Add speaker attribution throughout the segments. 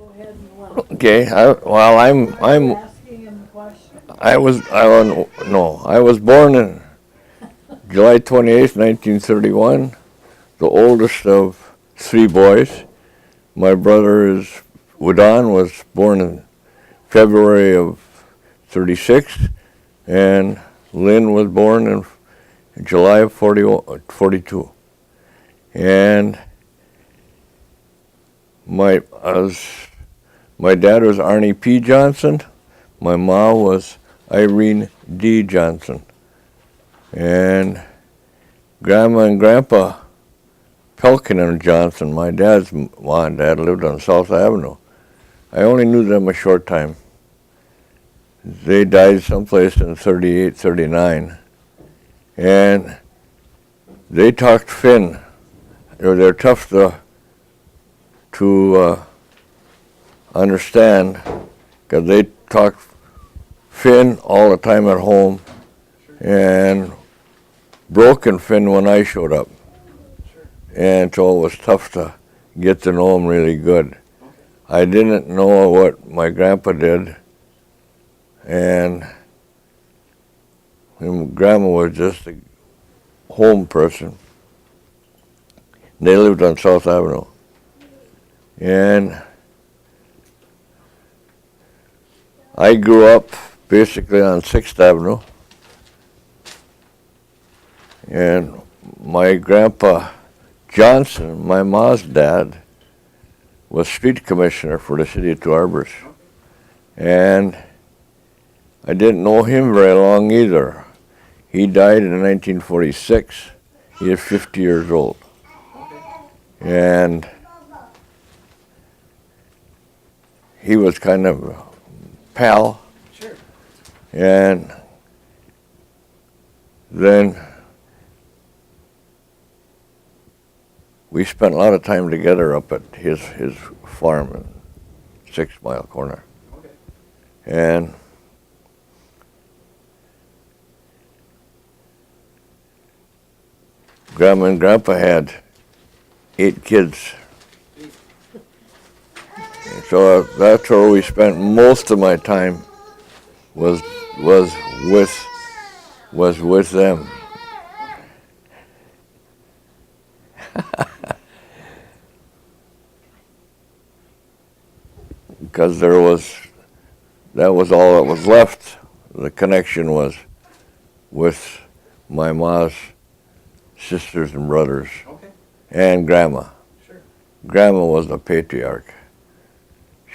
Speaker 1: Go ahead and let.
Speaker 2: Okay. Well, I'm.
Speaker 1: Asking him the question.
Speaker 2: I was born in July 28th, 1931. The oldest of three boys. My brother is Weldon, was born in February of 36, and Lynn was born in July of 42. And my my dad was Arnie P. Johnson. My mom was Irene D. Johnson. And Grandma and Grandpa Pelkin and Johnson, my dad's mom and dad, lived on South Avenue. I only knew them a short time. They died someplace in 38, 39. And they talked Finn. They're tough to understand because they talked Finn all the time at home and broken Finn when I showed up. And so it was tough to get to know him really good. I didn't know what my grandpa did, and Grandma was just a home person. They lived on South Avenue. And I grew up basically on 6th Avenue. And my grandpa Johnson, my mom's dad, was street commissioner for the city of Two Harbors. And I didn't know him very long either. He died in 1946. He was 50 years old. And he was kind of a pal.
Speaker 3: Sure.
Speaker 2: And then we spent a lot of time together up at his farm in 6 Mile Corner.
Speaker 3: Okay.
Speaker 2: And Grandma and Grandpa had 8 kids. And so that's where we spent most of my time was with them. Because that was all that was left. The connection was with my mom's sisters and brothers.
Speaker 3: Okay.
Speaker 2: And Grandma.
Speaker 3: Sure.
Speaker 2: Grandma was the patriarch.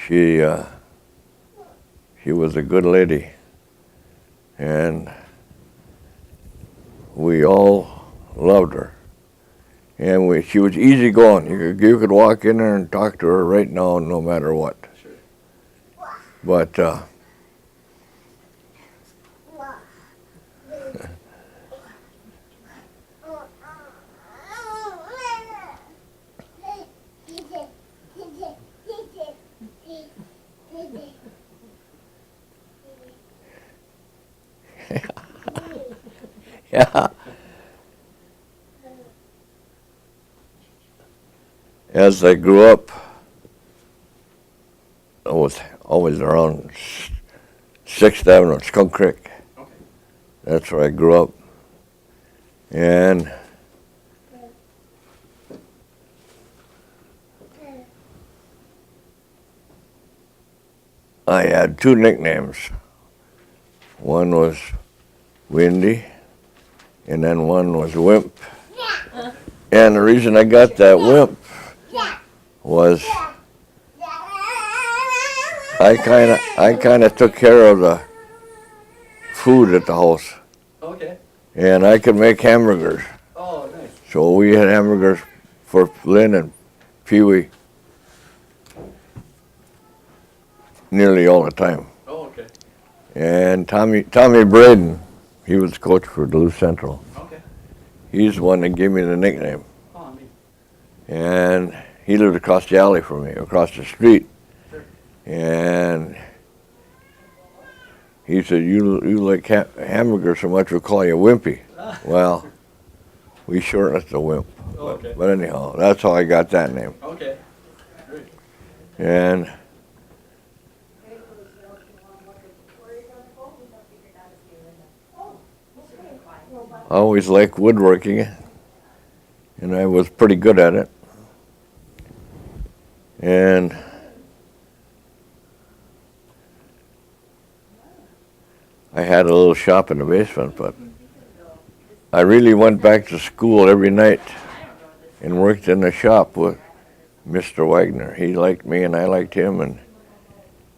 Speaker 2: She was a good lady, and we all loved her. And she was easygoing. You could walk in there and talk to her right now, no matter what.
Speaker 3: Sure.
Speaker 2: But yeah. As I grew up, I was always around 6th Avenue, Skunk Creek.
Speaker 3: Okay.
Speaker 2: That's where I grew up. And I had 2 nicknames. One was Windy, and then one was Wimp. And the reason I got that Wimp was I kind of took care of the food at the house,
Speaker 3: Okay.
Speaker 2: and I could make hamburgers.
Speaker 3: Oh, nice.
Speaker 2: So we had hamburgers for Lynn and Pee Wee nearly all the time.
Speaker 3: Oh, okay.
Speaker 2: And Tommy Braden, he was the coach for Duluth Central.
Speaker 3: Okay.
Speaker 2: He's the one that gave me the nickname.
Speaker 3: Oh, neat.
Speaker 2: And he lived across the alley from me, across the street.
Speaker 3: Sure.
Speaker 2: And he said, you like hamburgers so much, we'll call you Wimpy. Well, we shortened it to Wimp.
Speaker 3: Oh, okay.
Speaker 2: But anyhow, that's how I got that name.
Speaker 3: Okay. Great.
Speaker 2: And I always liked woodworking, and I was pretty good at it. And I had a little shop in the basement, but I really went back to school every night and worked in the shop with Mr. Wagner. He liked me and I liked him, and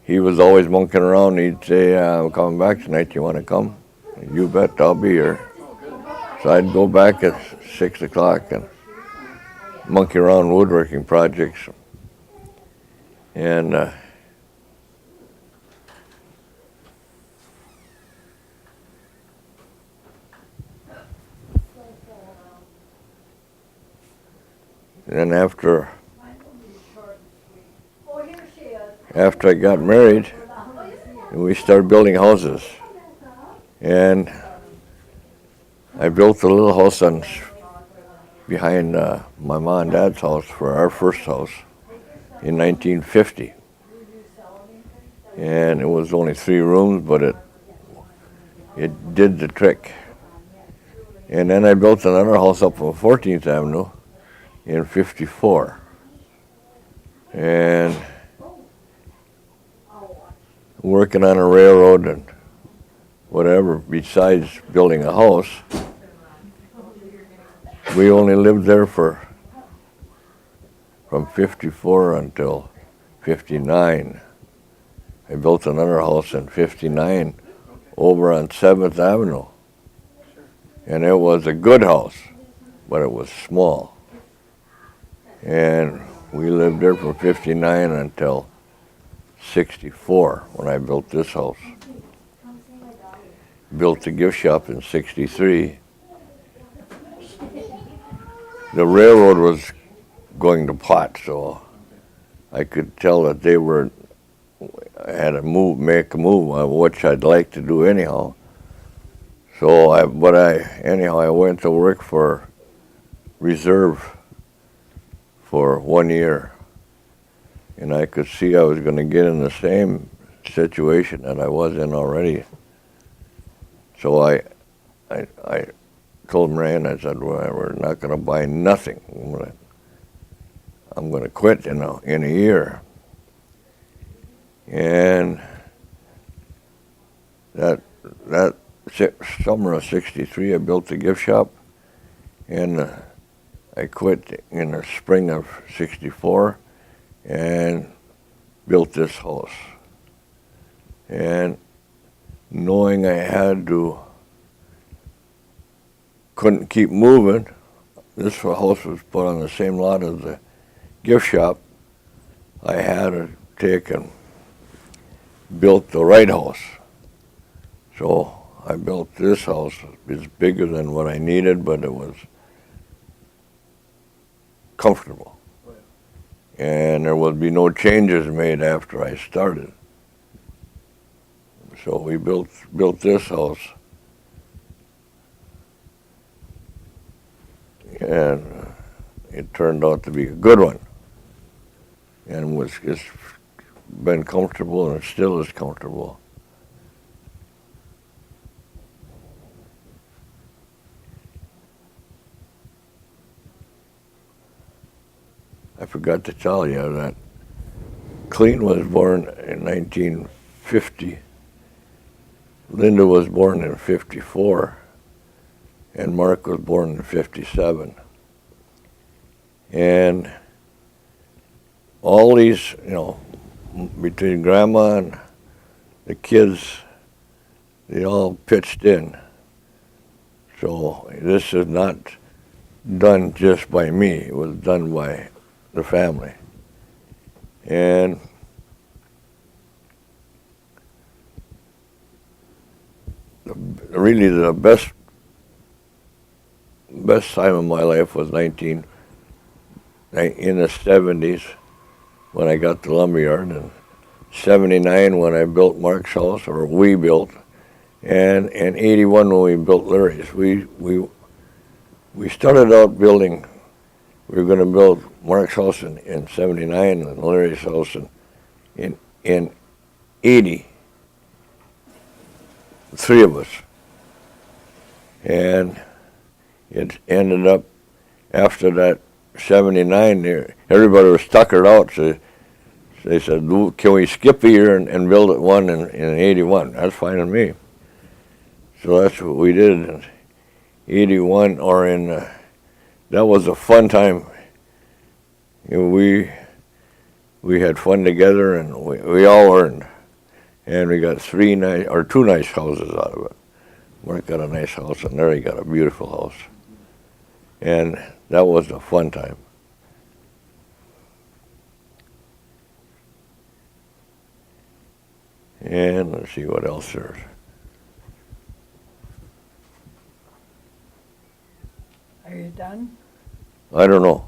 Speaker 2: he was always monkeying around. He'd say, I'm coming back tonight, you want to come? You bet, I'll be here. So I'd go back at 6 o'clock and monkey around woodworking projects. And then after I got married, we started building houses. And I built a little house behind my mom and dad's house for our first house in 1950. And it was only 3 rooms, but it did the trick. And then I built another house up on 14th Avenue in 54. And working on a railroad and whatever, besides building a house, we only lived there from 54 until 59. I built another house in 59 over on 7th Avenue. And it was a good house, but it was small. And we lived there from 59 until 64 when I built this house. Built the gift shop in 63. The railroad was going to pot, so I could tell that I had to make a move, which I'd like to do anyhow. So I went to work for Reserve for 1 year. And I could see I was going to get in the same situation that I was in already. So I told Marianne, I said, well, we're not going to buy nothing. I'm going to quit in a year. And that summer of 63, I built the gift shop, and I quit in the spring of 64 and built this house. And knowing I couldn't keep moving, this house was put on the same lot as the gift shop, I had to take and built the right house. So I built this house. It's bigger than what I needed, but it was comfortable. And there would be no changes made after I started. So we built this house. And it turned out to be a good one. And it's been comfortable, and it still is comfortable. I forgot to tell you that Clean was born in 1950. Linda was born in 54. And Mark was born in 57. And all these, between Grandma and the kids, they all pitched in. So this is not done just by me. It was done by the family. And really the best time of my life was in the 70s when I got the lumberyard, and 79 when I built Mark's house, or we built, and in 81 when we built Larry's. We started out building. We were going to build Mark's house in 79 and Larry's house in 80. 3 of us. And it ended up after that 79, everybody was tuckered out, so they said, can we skip a year and build it one in 81? That's fine with me. So that's what we did in 81, or that was a fun time. We had fun together, and we all earned. And we got two nice houses out of it. Mark got a nice house, and Larry got a beautiful house. And that was a fun time. And let's see what else there's.
Speaker 1: Are you done?
Speaker 2: I don't know.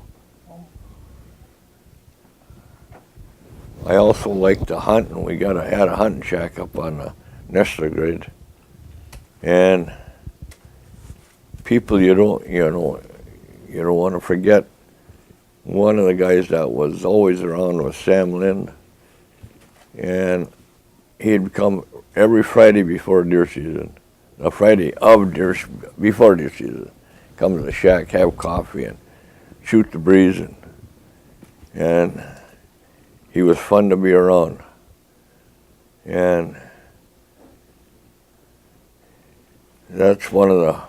Speaker 2: I also like to hunt, and we had a hunting shack up on the Nestler Grid. And people you don't want to forget. One of the guys that was always around was Sam Lind, and he'd come every Friday before deer season, a Friday before deer season. Come to the shack, have coffee, and shoot the breeze, and he was fun to be around. And that's one of the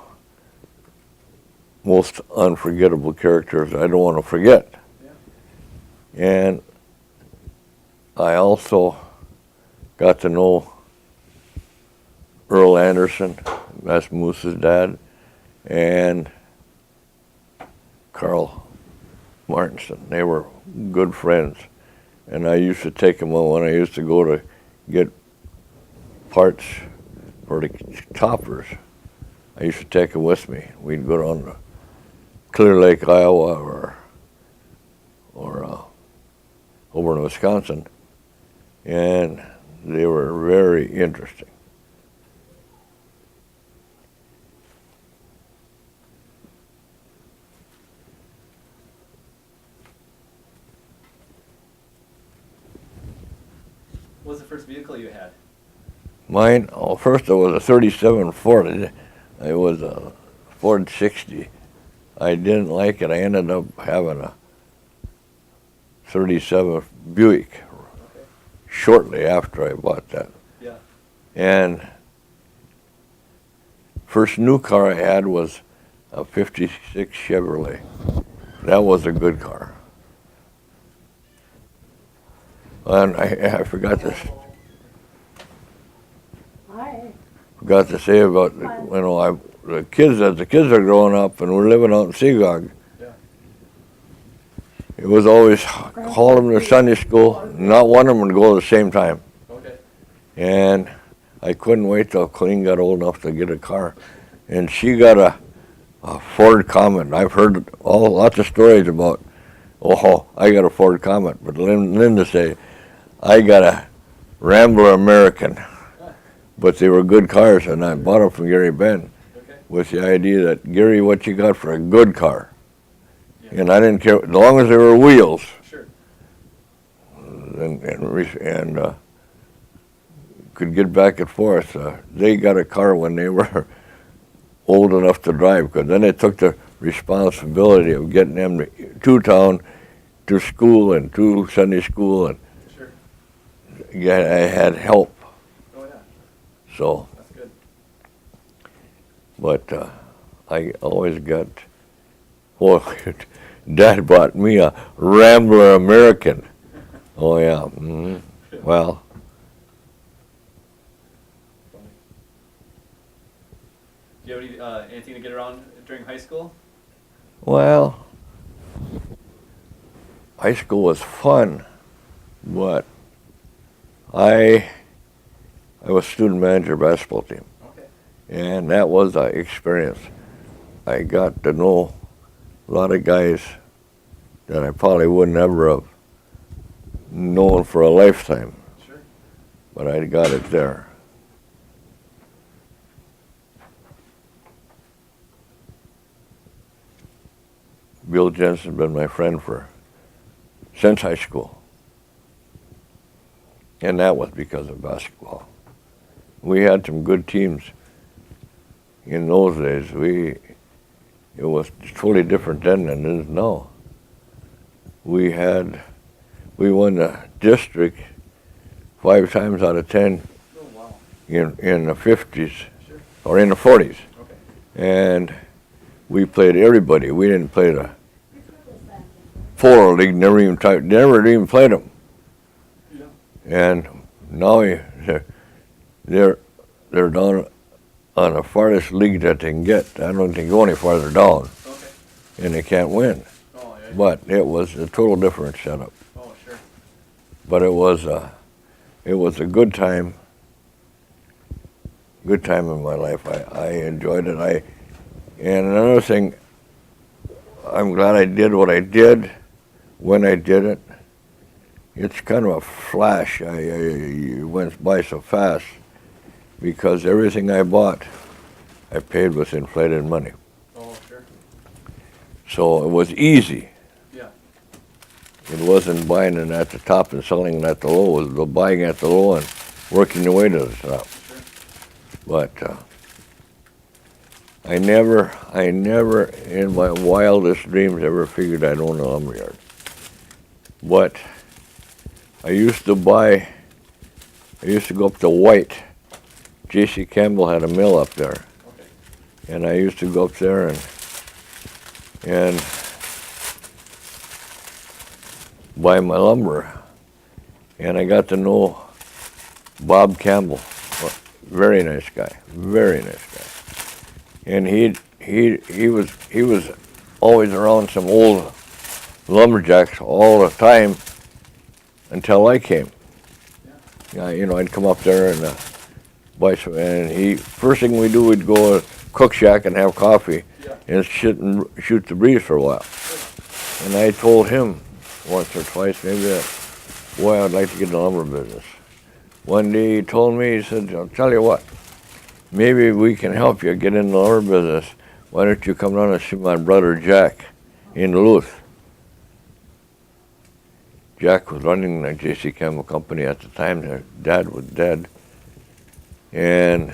Speaker 2: most unforgettable characters I don't want to forget. Yeah. And I also got to know Earl Anderson, that's Moose's dad, and Carl Martinson. They were good friends. And I used to take them when I used to go to get parts for the toppers. I used to take them with me. We'd go down to Clear Lake, Iowa, or over in Wisconsin, and they were very interesting.
Speaker 3: What was the first vehicle you had?
Speaker 2: Mine, first it was a 37 Ford. It was a Ford 60. I didn't like it. I ended up having a 37 Buick shortly after I bought that.
Speaker 3: Yeah.
Speaker 2: And first new car I had was a 56 Chevrolet. That was a good car. And I forgot to say about the kids, as the kids are growing up and we're living out in Seagog.
Speaker 3: Yeah.
Speaker 2: It was always haul them to Sunday school. Not one of them would go at the same time.
Speaker 3: Okay.
Speaker 2: And I couldn't wait till Colleen got old enough to get a car. And she got a Ford Comet. I've heard lots of stories about, I got a Ford Comet. But Linda said, I got a Rambler American. But they were good cars, and I bought them from Gary Ben with the idea that, Gary, what you got for a good car? Yeah. And I didn't care, as long as there were wheels.
Speaker 3: Sure.
Speaker 2: And could get back and forth. They got a car when they were old enough to drive, because then they took the responsibility of getting them to town, to school, and to Sunday school, and
Speaker 3: sure.
Speaker 2: Yeah, I had help.
Speaker 3: Oh yeah.
Speaker 2: So.
Speaker 3: That's good.
Speaker 2: But I always got. Dad bought me a Rambler American. Oh yeah. Mm-hmm. Well.
Speaker 3: Do you have anything to get around during high school?
Speaker 2: Well, high school was fun, but I was student manager basketball team.
Speaker 3: Okay.
Speaker 2: And that was an experience. I got to know a lot of guys that I probably would never have known for a lifetime.
Speaker 3: Sure.
Speaker 2: But I got it there. Bill Jensen's been my friend since high school. And that was because of basketball. We had some good teams in those days. it was totally different then than it is now. We won the district 5 times out of 10
Speaker 3: Oh, wow.
Speaker 2: in the 50s
Speaker 3: Sure.
Speaker 2: or in the 40s.
Speaker 3: Okay.
Speaker 2: And we played everybody. We didn't play the Polo League, never even played them.
Speaker 3: Yeah.
Speaker 2: And now they're down on the farthest league that they can get. I don't think they go any farther down,
Speaker 3: Okay.
Speaker 2: and they can't win.
Speaker 3: Oh, yeah.
Speaker 2: But it was a total different setup.
Speaker 3: Oh, sure.
Speaker 2: But it was a good time. Good time in my life. I enjoyed it. And another thing, I'm glad I did what I did when I did it. It's kind of a flash. It went by so fast because everything I bought, I paid with inflated money.
Speaker 3: Oh, sure.
Speaker 2: So it was easy.
Speaker 3: Yeah.
Speaker 2: It wasn't buying it at the top and selling it at the low. It was buying at the low and working your way to the top.
Speaker 3: Sure.
Speaker 2: But I never in my wildest dreams ever figured I'd own a lumberyard. But I used to go up to White. J.C. Campbell had a mill up there.
Speaker 3: Okay.
Speaker 2: And I used to go up there and buy my lumber. And I got to know Bob Campbell. Very nice guy. Very nice guy. And he was always around some old lumberjacks all the time until I came.
Speaker 3: Yeah.
Speaker 2: I'd come up there and buy some, and first thing we do, we'd go to Cook Shack and have coffee.
Speaker 3: Yeah.
Speaker 2: And sit and shoot the breeze for a while. And I told him once or twice, maybe, that, boy, I'd like to get in the lumber business. One day he told me, he said, I'll tell you what, maybe we can help you get in the lumber business. Why don't you come down and see my brother Jack in Duluth? Jack was running the J.C. Campbell Company at the time. Their dad was dead. And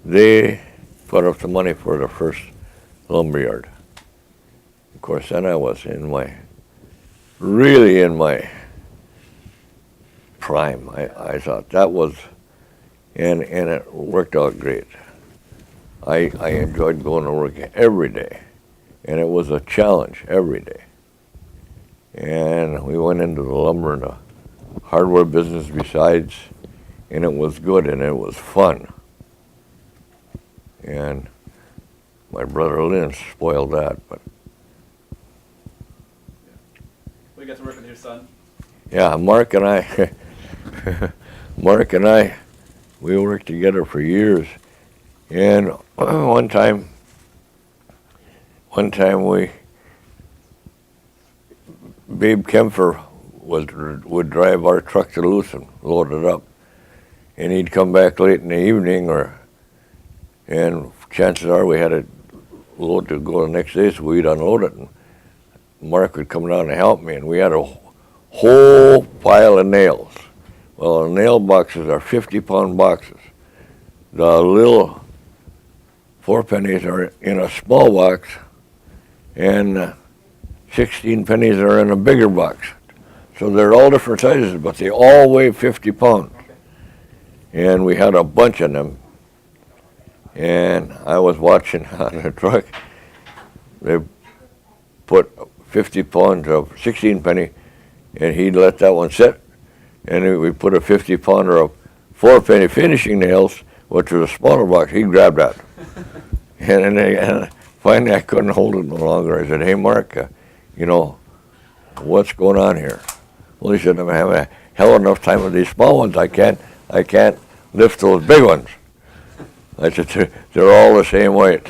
Speaker 2: they put up the money for the first lumberyard. Of course, then I was really in my prime. I thought that was, and it worked out great. I enjoyed going to work every day, and it was a challenge every day. And we went into the lumber and the hardware business besides, and it was good and it was fun. And my brother Lynn spoiled that, but
Speaker 3: We got to work with your son.
Speaker 2: yeah, Mark and I, we worked together for years. And one time Babe Kempfer would drive our truck to Duluth and load it up. And he'd come back late in the evening, and chances are we had a load to go the next day, so we'd unload it. And Mark would come down to help me, and we had a whole pile of nails. Well, the nail boxes are 50-pound boxes. The little 4 pennies are in a small box, and 16 pennies are in a bigger box. So they're all different sizes, but they all weigh 50 pounds.
Speaker 3: Okay.
Speaker 2: And we had a bunch of them. And I was watching on the truck. They put 50 pounds of 16 penny, and he'd let that one sit. And we put a 50 pounder of 4 penny finishing nails, which was a smaller box. He grabbed that. and finally I couldn't hold it no longer. I said, hey, Mark, what's going on here? Well, he said, I'm having a hell of enough time with these small ones. I can't lift those big ones. I said, they're all the same weight.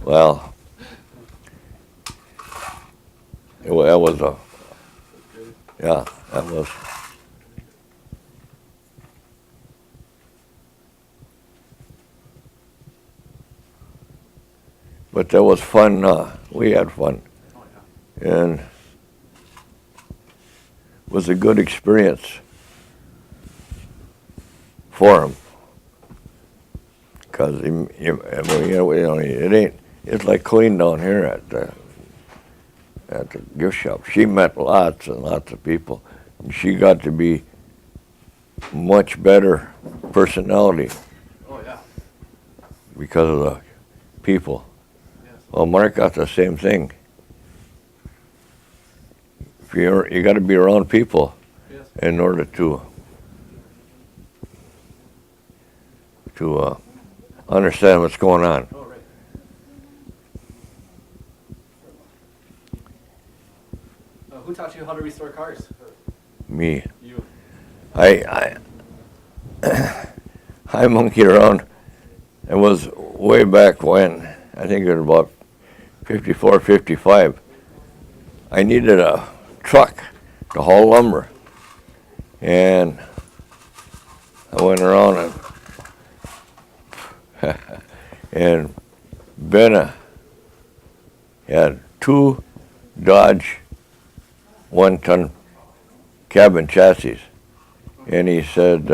Speaker 2: Well, that was that was. But that was fun. We had fun.
Speaker 3: Oh, yeah.
Speaker 2: And it was a good experience for him. Because it It's like Colleen down here at the gift shop. She met lots and lots of people. And she got to be much better personality
Speaker 3: Oh, yeah.
Speaker 2: because of the people.
Speaker 3: Yes.
Speaker 2: Well, Mark got the same thing. You got to be around people
Speaker 3: Yes.
Speaker 2: in order to understand what's going on.
Speaker 3: Oh, right. Who taught you how to restore cars?
Speaker 2: Me,
Speaker 3: You.
Speaker 2: I I monkeyed around. It was way back when, I think it was about 54, 55. I needed a truck to haul lumber. And I went around and Ben had 2 Dodge 1-ton cabin chassis. And he said,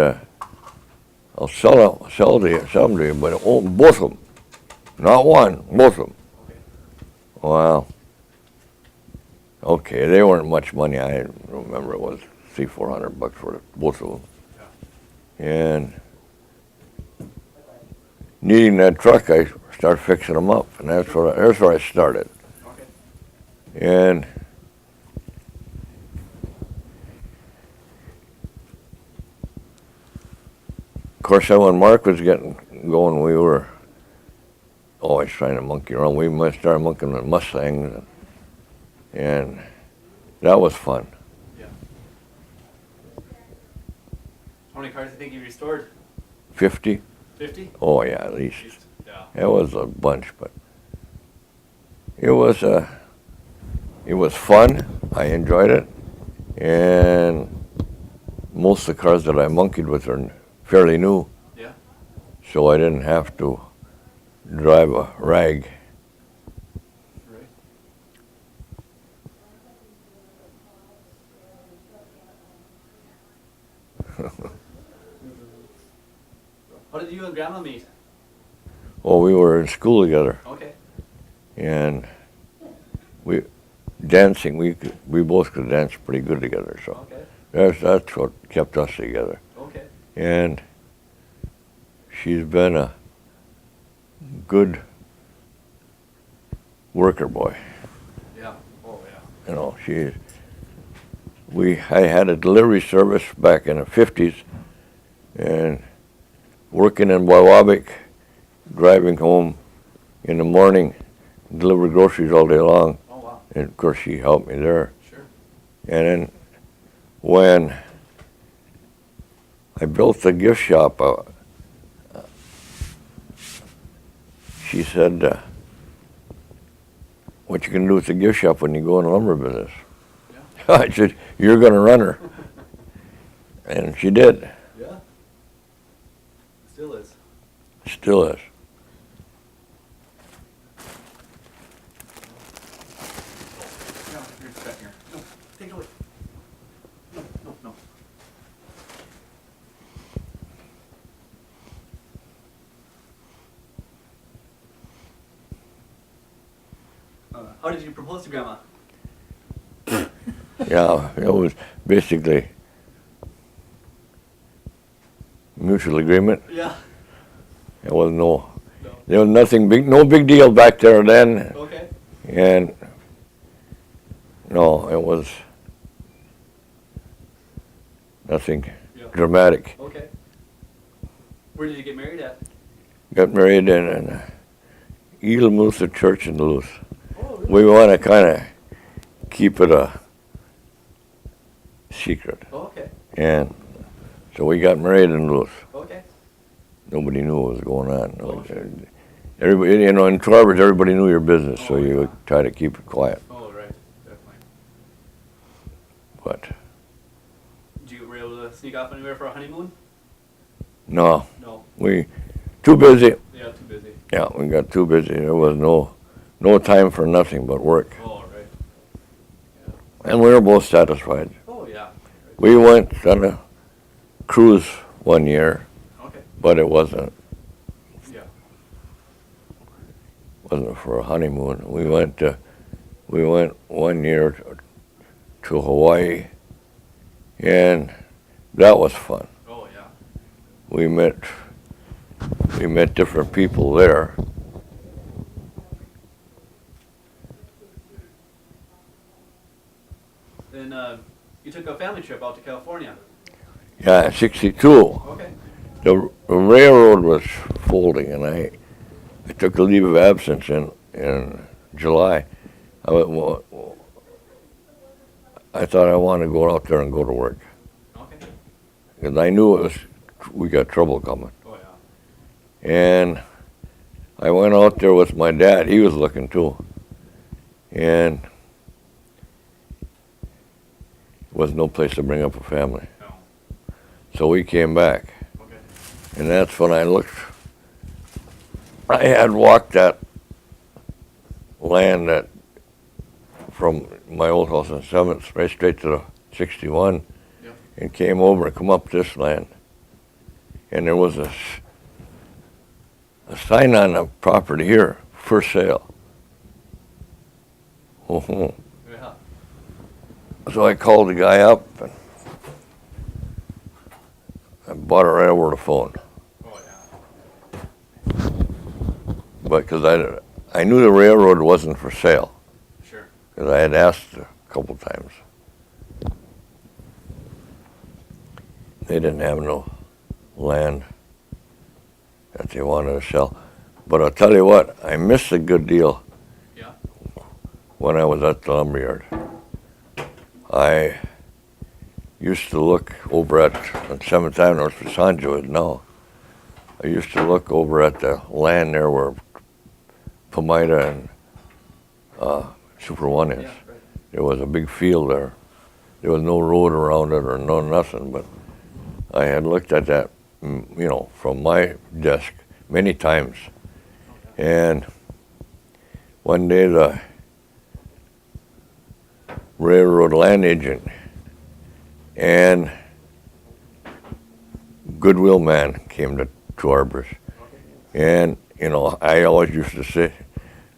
Speaker 2: I'll sell them to you, but both of them. Not one, both of them. Wow. Okay, they weren't much money. I remember it was $300-400 for both of them. And needing that truck, I started fixing them up, and that's where I started.
Speaker 3: Okay.
Speaker 2: And of course, when Mark was getting going, we were always trying to monkey around. We started monkeying with Mustangs, and that was fun.
Speaker 3: Yeah. How many cars do you think you restored?
Speaker 2: 50?
Speaker 3: 50?
Speaker 2: Oh yeah, at least.
Speaker 3: Yeah.
Speaker 2: It was a bunch, but it was fun. I enjoyed it, and most of the cars that I monkeyed with are fairly new.
Speaker 3: Yeah.
Speaker 2: So I didn't have to drive a rag.
Speaker 3: Right. How did you and Grandma meet?
Speaker 2: Well, we were in school together,
Speaker 3: Okay.
Speaker 2: and we both could dance pretty good together. So
Speaker 3: Okay.
Speaker 2: that's what kept us together.
Speaker 3: Okay.
Speaker 2: And she's been a good worker boy.
Speaker 3: Yeah. Oh, yeah.
Speaker 2: You know, I had a delivery service back in the 50s, and working in Boywabik, driving home in the morning, deliver groceries all day long.
Speaker 3: Oh, wow.
Speaker 2: And of course, she helped me there.
Speaker 3: Sure.
Speaker 2: And then when I built the gift shop, she said, what you gonna do with the gift shop when you go in the lumber business?
Speaker 3: Yeah.
Speaker 2: I said, you're gonna run her. And she did.
Speaker 3: Yeah. Still is.
Speaker 2: Still is.
Speaker 3: No, you're back here. No, take it away. No, no, no. How did you propose to Grandma?
Speaker 2: Yeah, it was basically mutual agreement.
Speaker 3: Yeah.
Speaker 2: There was
Speaker 3: No.
Speaker 2: there was nothing big, no big deal back there then,
Speaker 3: Okay.
Speaker 2: and no, it was nothing
Speaker 3: Yeah.
Speaker 2: dramatic.
Speaker 3: Okay. Where did you get married at?
Speaker 2: Got married in an Edelmuther church in Duluth.
Speaker 3: Oh, really?
Speaker 2: We want to kind of keep it a secret,
Speaker 3: Oh, okay.
Speaker 2: and so we got married in Duluth.
Speaker 3: Okay.
Speaker 2: Nobody knew what was going on.
Speaker 3: Oh, sure.
Speaker 2: Everybody, you know, in Corbett, everybody knew your business, so
Speaker 3: Oh,
Speaker 2: you
Speaker 3: yeah.
Speaker 2: try to keep it quiet.
Speaker 3: Oh, right. Definitely.
Speaker 2: But
Speaker 3: Were you able to sneak off anywhere for a honeymoon?
Speaker 2: no,
Speaker 3: No.
Speaker 2: we too busy.
Speaker 3: Yeah, too busy.
Speaker 2: Yeah, we got too busy. There was no time for nothing but work,
Speaker 3: Oh, right.
Speaker 2: and we were both satisfied.
Speaker 3: Oh, yeah. Right.
Speaker 2: We went on a cruise one year,
Speaker 3: Okay.
Speaker 2: but it wasn't.
Speaker 3: Yeah.
Speaker 2: wasn't for a honeymoon. We went 1 year to Hawaii, and that was fun.
Speaker 3: Oh yeah.
Speaker 2: We met different people there.
Speaker 3: Then you took a family trip out to California.
Speaker 2: Yeah, 62.
Speaker 3: Okay.
Speaker 2: The railroad was folding, and I took a leave of absence in July. I thought I wanted to go out there and go to work,
Speaker 3: Okay.
Speaker 2: because I knew we got trouble coming.
Speaker 3: Oh yeah.
Speaker 2: And I went out there with my dad. He was looking too, and there was no place to bring up a family.
Speaker 3: No.
Speaker 2: So we came back,
Speaker 3: Okay.
Speaker 2: and that's when I looked. I had walked that land that from my old house in 7th right straight to the 61,
Speaker 3: Yep.
Speaker 2: and came over and come up this land. And there was a sign on the property here, for sale.
Speaker 3: Yeah.
Speaker 2: So I called the guy up, and I bought it right over the phone.
Speaker 3: Oh yeah.
Speaker 2: But because I knew the railroad wasn't for sale,
Speaker 3: Sure.
Speaker 2: because I had asked a couple times. They didn't have no land that they wanted to sell. But I'll tell you what, I missed a good deal.
Speaker 3: Yeah.
Speaker 2: When I was at the lumberyard. I used to look over at on 7th Avenue, where Sanjo is now. I used to look over at the land there where Pomida and Super One is.
Speaker 3: Yeah. Right.
Speaker 2: There was a big field there. There was no road around it or no nothing, but I had looked at that, from my desk many times. And one day the railroad land agent and Goodwill man came to Arbors. And, I always used to say,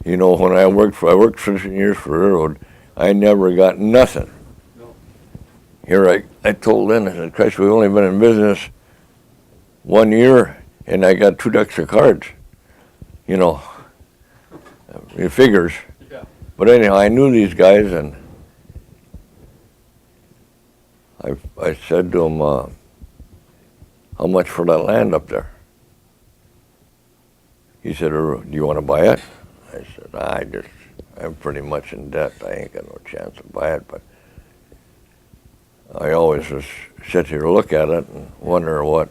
Speaker 2: when I worked 15 years for railroad, I never got nothing.
Speaker 3: No.
Speaker 2: Here I told Lynn, I said, Christ, we've only been in business 1 year, and I got 2 decks of cards. It figures.
Speaker 3: Yeah.
Speaker 2: But anyhow, I knew these guys, and I said to him, how much for that land up there? He said, do you want to buy it? I said, I'm pretty much in debt. I ain't got no chance to buy it, but I always just sit here and look at it and wonder what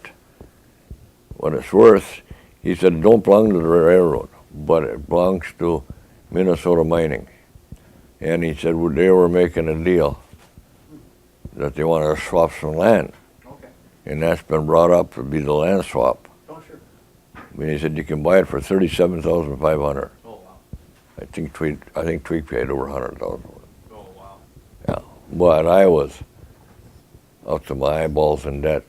Speaker 2: it's worth. He said, it don't belong to the railroad, but it belongs to Minnesota Mining. And he said, well, they were making a deal that they wanted to swap some land.
Speaker 3: Okay.
Speaker 2: And that's been brought up to be the land swap.
Speaker 3: Oh sure.
Speaker 2: And he said, you can buy it for $37,500.
Speaker 3: Oh wow.
Speaker 2: I think Tweak paid over $100,000.
Speaker 3: Oh wow.
Speaker 2: Yeah, but I was up to my eyeballs in debt,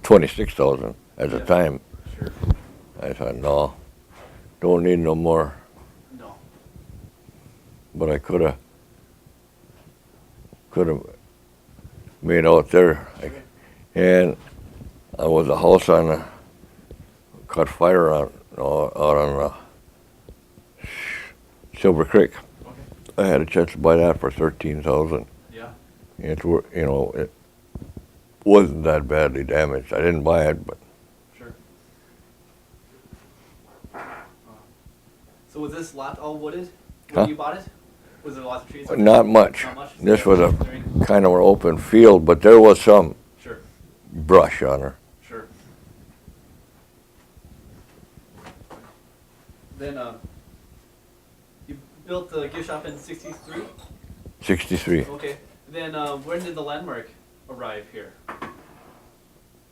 Speaker 2: $26,000 at the
Speaker 3: Yeah.
Speaker 2: time.
Speaker 3: Sure.
Speaker 2: I thought, no, don't need no more.
Speaker 3: No.
Speaker 2: But I could have made out there.
Speaker 3: Okay.
Speaker 2: And I was a house caught fire out on Silver Creek.
Speaker 3: Okay.
Speaker 2: I had a chance to buy that for $13,000.
Speaker 3: Yeah.
Speaker 2: It wasn't that badly damaged. I didn't buy it, but
Speaker 3: Sure. So was this lot all wooded when
Speaker 2: Huh?
Speaker 3: you bought it? Was there lots of trees?
Speaker 2: not much.
Speaker 3: Not much?
Speaker 2: This was a
Speaker 3: Clearing?
Speaker 2: kind of an open field, but there was some
Speaker 3: Sure.
Speaker 2: brush on her.
Speaker 3: Sure. Then you built the gift shop in '63.
Speaker 2: 63.
Speaker 3: Okay. Then when did the landmark arrive here?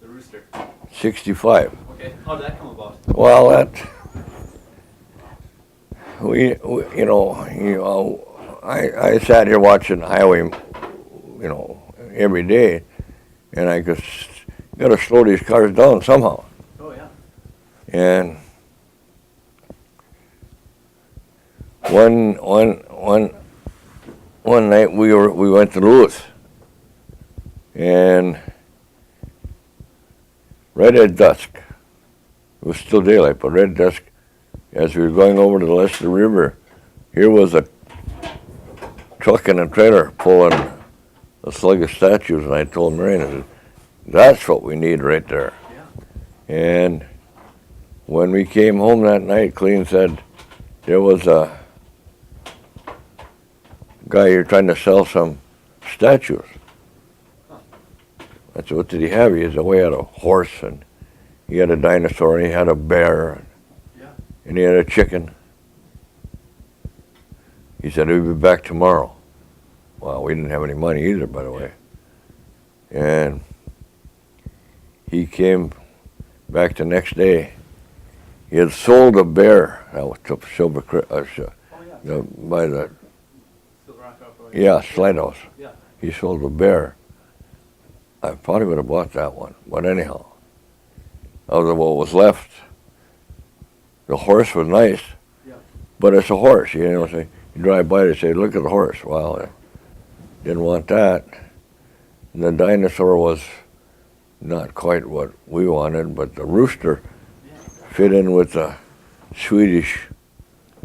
Speaker 3: The rooster.
Speaker 2: 65.
Speaker 3: Okay. How did that come about?
Speaker 2: Well, I sat here watching the highway, every day, and I got to slow these cars down somehow.
Speaker 3: Oh yeah.
Speaker 2: And one night we went to Lewis, and right at dusk, it was still daylight, but right at dusk, as we were going over to the Leicester River, here was a truck and a trailer pulling a slug of statues, and I told Marion, I said, that's what we need right there.
Speaker 3: Yeah.
Speaker 2: And when we came home that night, Clean said there was a guy here trying to sell some statues. I said, what did he have? He said, he had a horse, and he had a dinosaur, and he had a bear,
Speaker 3: Yeah.
Speaker 2: and he had a chicken. He said, he'll be back tomorrow. Well, we didn't have any money either, by the way. And he came back the next day. He had sold a bear. That was to Silver by the
Speaker 3: Silver Rock Outdoor.
Speaker 2: slide house.
Speaker 3: Yeah.
Speaker 2: He sold a bear. I probably would have bought that one, but anyhow, out of what was left, the horse was nice,
Speaker 3: Yeah.
Speaker 2: but it's a horse. You know, say you drive by it, say, look at the horse. Well, I didn't want that. And the dinosaur was not quite what we wanted, but the rooster fit in with the Swedish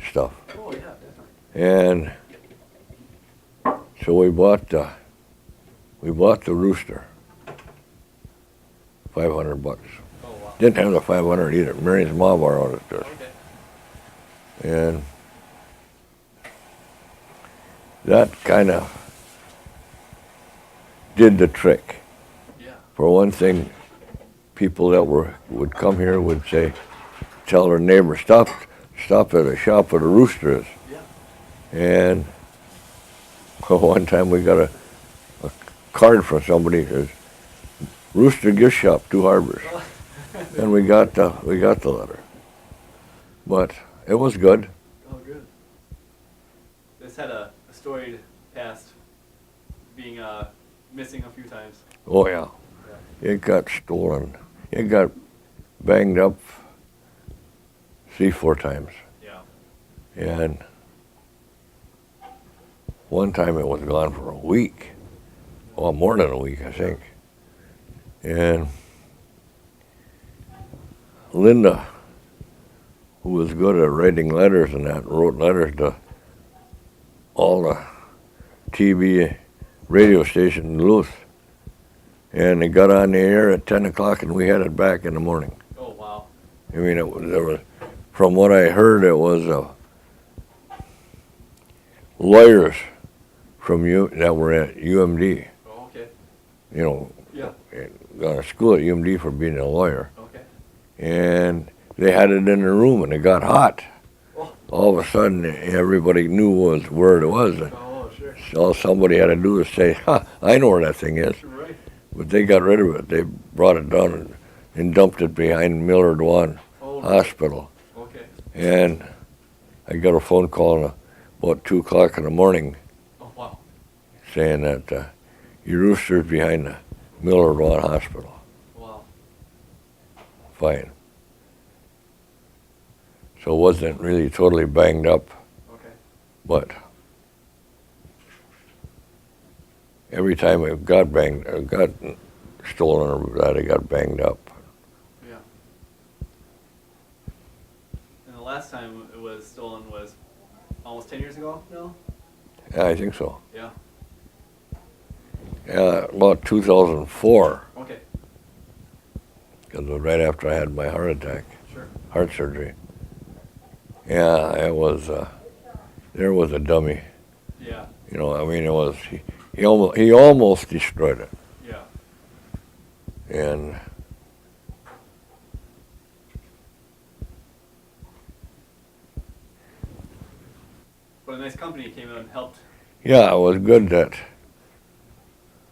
Speaker 2: stuff.
Speaker 3: Oh yeah, definitely.
Speaker 2: And so we bought the rooster. $500.
Speaker 3: Oh wow.
Speaker 2: Didn't have the 500 either. Marion's mom borrowed it to us.
Speaker 3: Okay.
Speaker 2: And that kind of did the trick.
Speaker 3: Yeah.
Speaker 2: For one thing, people that would come here would say, tell their neighbor, stop at a shop where the rooster is.
Speaker 3: Yeah.
Speaker 2: And one time we got a card from somebody that says, Rooster Gift Shop, Two Harbors. And we got the letter. But it was good.
Speaker 3: Oh good. This had a storied past, being missing a few times.
Speaker 2: Oh yeah. It got stolen. It got banged up 3-4 times.
Speaker 3: Yeah.
Speaker 2: And one time it was gone for a week. Well, more than a week, I think. And Linda, who was good at writing letters and that, wrote letters to all the TV radio station in Duluth. And it got on the air at 10 o'clock and we had it back in the morning.
Speaker 3: Oh wow.
Speaker 2: I mean, there was, from what I heard, it was lawyers from that were at UMD.
Speaker 3: Oh okay.
Speaker 2: You know,
Speaker 3: Yeah.
Speaker 2: gone to school at UMD for being a lawyer.
Speaker 3: Okay.
Speaker 2: And they had it in the room and it got hot.
Speaker 3: Oh.
Speaker 2: All of a sudden, everybody knew where it was.
Speaker 3: Oh sure.
Speaker 2: So all somebody had to do was say, I know where that thing is.
Speaker 3: Right.
Speaker 2: But they got rid of it. They brought it down and dumped it behind Millard One
Speaker 3: Oh.
Speaker 2: Hospital.
Speaker 3: Okay.
Speaker 2: And I got a phone call about 2 o'clock in the morning
Speaker 3: Oh wow.
Speaker 2: saying that your rooster's behind the Millard One Hospital.
Speaker 3: Wow.
Speaker 2: Fine. So it wasn't really totally banged up,
Speaker 3: Okay.
Speaker 2: but every time it got stolen or that, it got banged up.
Speaker 3: Yeah. And the last time it was stolen was almost 10 years ago. No.
Speaker 2: Yeah, I think so.
Speaker 3: Yeah.
Speaker 2: Yeah, about 2004,
Speaker 3: Okay.
Speaker 2: because it was right after I had my heart attack,
Speaker 3: Sure.
Speaker 2: heart surgery. Yeah, it was. There was a dummy.
Speaker 3: Yeah.
Speaker 2: You know, I mean, it was. He almost destroyed it,
Speaker 3: Yeah.
Speaker 2: and
Speaker 3: But a nice company came out and helped.
Speaker 2: yeah, it was good that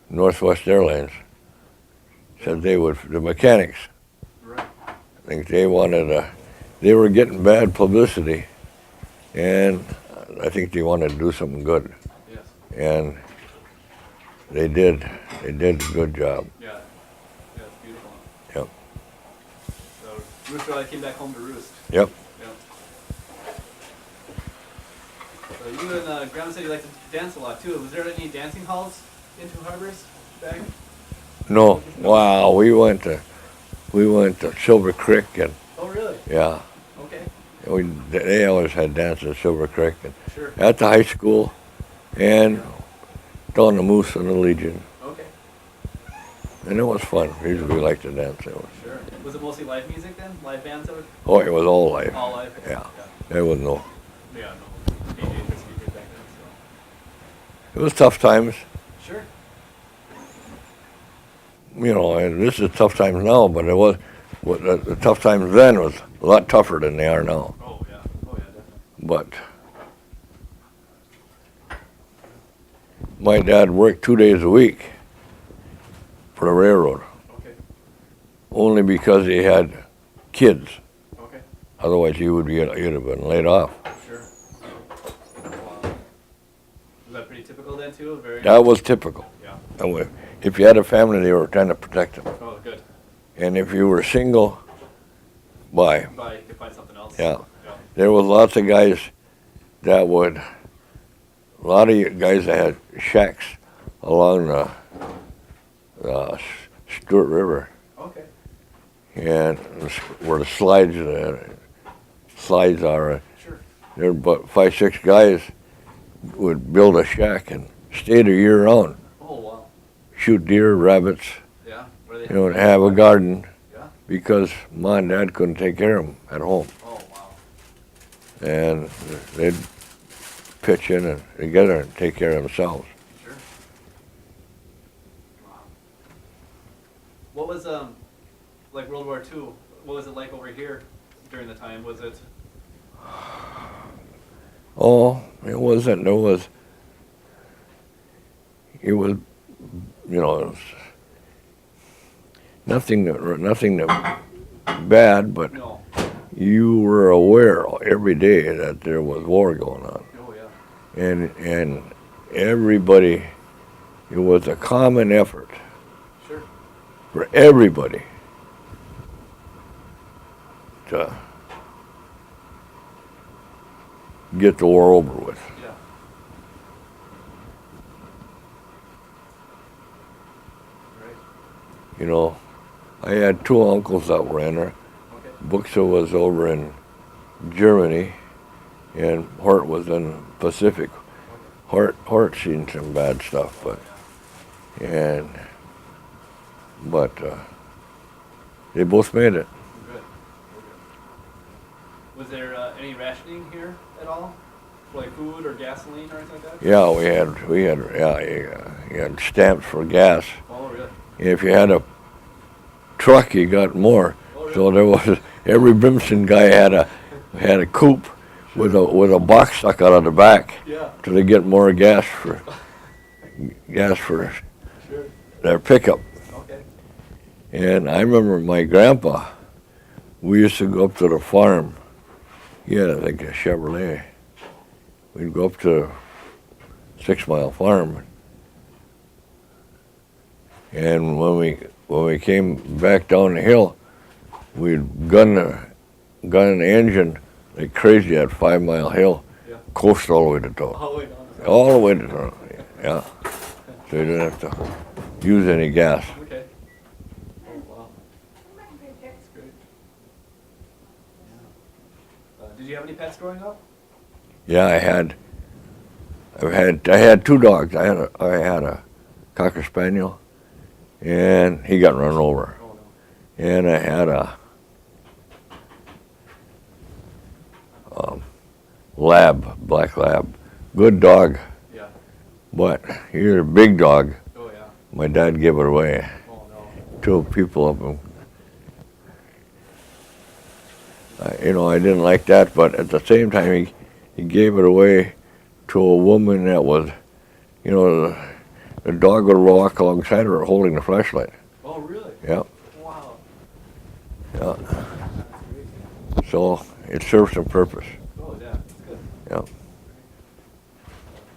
Speaker 2: Northwest Airlines said they would. The mechanics,
Speaker 3: Right.
Speaker 2: I think they wanted. They were getting bad publicity, and I think they wanted to do something good,
Speaker 3: Yes.
Speaker 2: and they did. They did a good job.
Speaker 3: Yeah. Yeah, it's beautiful.
Speaker 2: Yep.
Speaker 3: So Rooster came back home to roost.
Speaker 2: Yep.
Speaker 3: Yeah. So you and Grandma said you like to dance a lot too. Was there any dancing halls in Two Harbors back?
Speaker 2: No, wow, we went to Silver Creek, and
Speaker 3: Oh, really?
Speaker 2: yeah,
Speaker 3: Okay.
Speaker 2: they always had dances at Silver Creek, and
Speaker 3: Sure.
Speaker 2: at the high school, and down the Moose and the Legion,
Speaker 3: Okay.
Speaker 2: and it was fun. We liked to dance. It was,
Speaker 3: Sure. Was it mostly live music then? Live bands that would?
Speaker 2: oh, it was all live.
Speaker 3: All live?
Speaker 2: Yeah, there was no.
Speaker 3: Yeah, no DJs or speakers back then,
Speaker 2: It was tough times,
Speaker 3: so. Sure.
Speaker 2: you know. And this is tough times now, but it was the tough times then was a lot tougher than they are now.
Speaker 3: Oh, yeah. Oh, yeah, definitely.
Speaker 2: But my dad worked 2 days a week for the railroad,
Speaker 3: Okay.
Speaker 2: only because he had kids.
Speaker 3: Okay.
Speaker 2: Otherwise, he'd have been laid off.
Speaker 3: Sure. Wow. Was that pretty typical then too? Very.
Speaker 2: That was typical.
Speaker 3: Yeah.
Speaker 2: And if you had a family, they were trying to protect them.
Speaker 3: Oh, good.
Speaker 2: And if you were single, bye.
Speaker 3: Bye. You could find something else.
Speaker 2: Yeah.
Speaker 3: Yeah.
Speaker 2: There was lots of guys that would, a lot of guys that had shacks along the Stewart River,
Speaker 3: Okay.
Speaker 2: and where the slides are.
Speaker 3: Sure.
Speaker 2: There were about 5, 6 guys would build a shack and stay there year round,
Speaker 3: Oh, wow.
Speaker 2: shoot deer, rabbits,
Speaker 3: Yeah. Where they
Speaker 2: you know, and have a garden,
Speaker 3: Yeah.
Speaker 2: because mom and dad couldn't take care of them at home.
Speaker 3: Oh, wow.
Speaker 2: And they'd pitch in and together and take care of themselves.
Speaker 3: Sure. Wow. What was like World War II? What was it like over here during the time? Was it?
Speaker 2: Oh, it was, you know, it was nothing bad, but
Speaker 3: No.
Speaker 2: you were aware every day that there was war going on.
Speaker 3: Oh, yeah.
Speaker 2: And everybody, it was a common effort
Speaker 3: Sure.
Speaker 2: for everybody to get the war over with.
Speaker 3: Yeah. Right.
Speaker 2: You know, I had 2 uncles that were in there.
Speaker 3: Okay.
Speaker 2: Buxa was over in Germany, and Hort was in Pacific. Hort seen some bad stuff, but they both made it.
Speaker 3: Good. Good. Was there any rationing here at all? Like food or gasoline or anything like that?
Speaker 2: Yeah, you had stamps for gas.
Speaker 3: Oh, really?
Speaker 2: And if you had a truck, you got more.
Speaker 3: Oh, really?
Speaker 2: So there was, every Brimson guy had a coupe with a box stuck out of the back
Speaker 3: Yeah.
Speaker 2: to get more gas for
Speaker 3: Sure.
Speaker 2: their pickup.
Speaker 3: Okay.
Speaker 2: And I remember my grandpa, we used to go up to the farm. He had, I think, a Chevrolet. We'd go up to 6 Mile Farm. And when we came back down the hill, we'd gun the engine like crazy at 5 Mile Hill,
Speaker 3: Yeah.
Speaker 2: coast all the way to town.
Speaker 3: All the way down.
Speaker 2: All the way to town, yeah. So you didn't have to use any gas.
Speaker 3: Okay. Oh, wow. That's great. Yeah. Did you have any pets growing up?
Speaker 2: Yeah, I had 2 dogs. I had a Cocker Spaniel, and he got run over.
Speaker 3: Oh, no.
Speaker 2: And I had a black lab, good dog,
Speaker 3: Yeah.
Speaker 2: but he's a big dog.
Speaker 3: Oh, yeah.
Speaker 2: My dad gave it away
Speaker 3: Oh, no.
Speaker 2: to people up in. I didn't like that, but at the same time, he gave it away to a woman that was, the dog would walk alongside her holding the flashlight.
Speaker 3: Oh, really?
Speaker 2: Yeah,
Speaker 3: Wow.
Speaker 2: yeah.
Speaker 3: That's great.
Speaker 2: So it served some purpose.
Speaker 3: Oh, yeah. That's good.
Speaker 2: Yeah.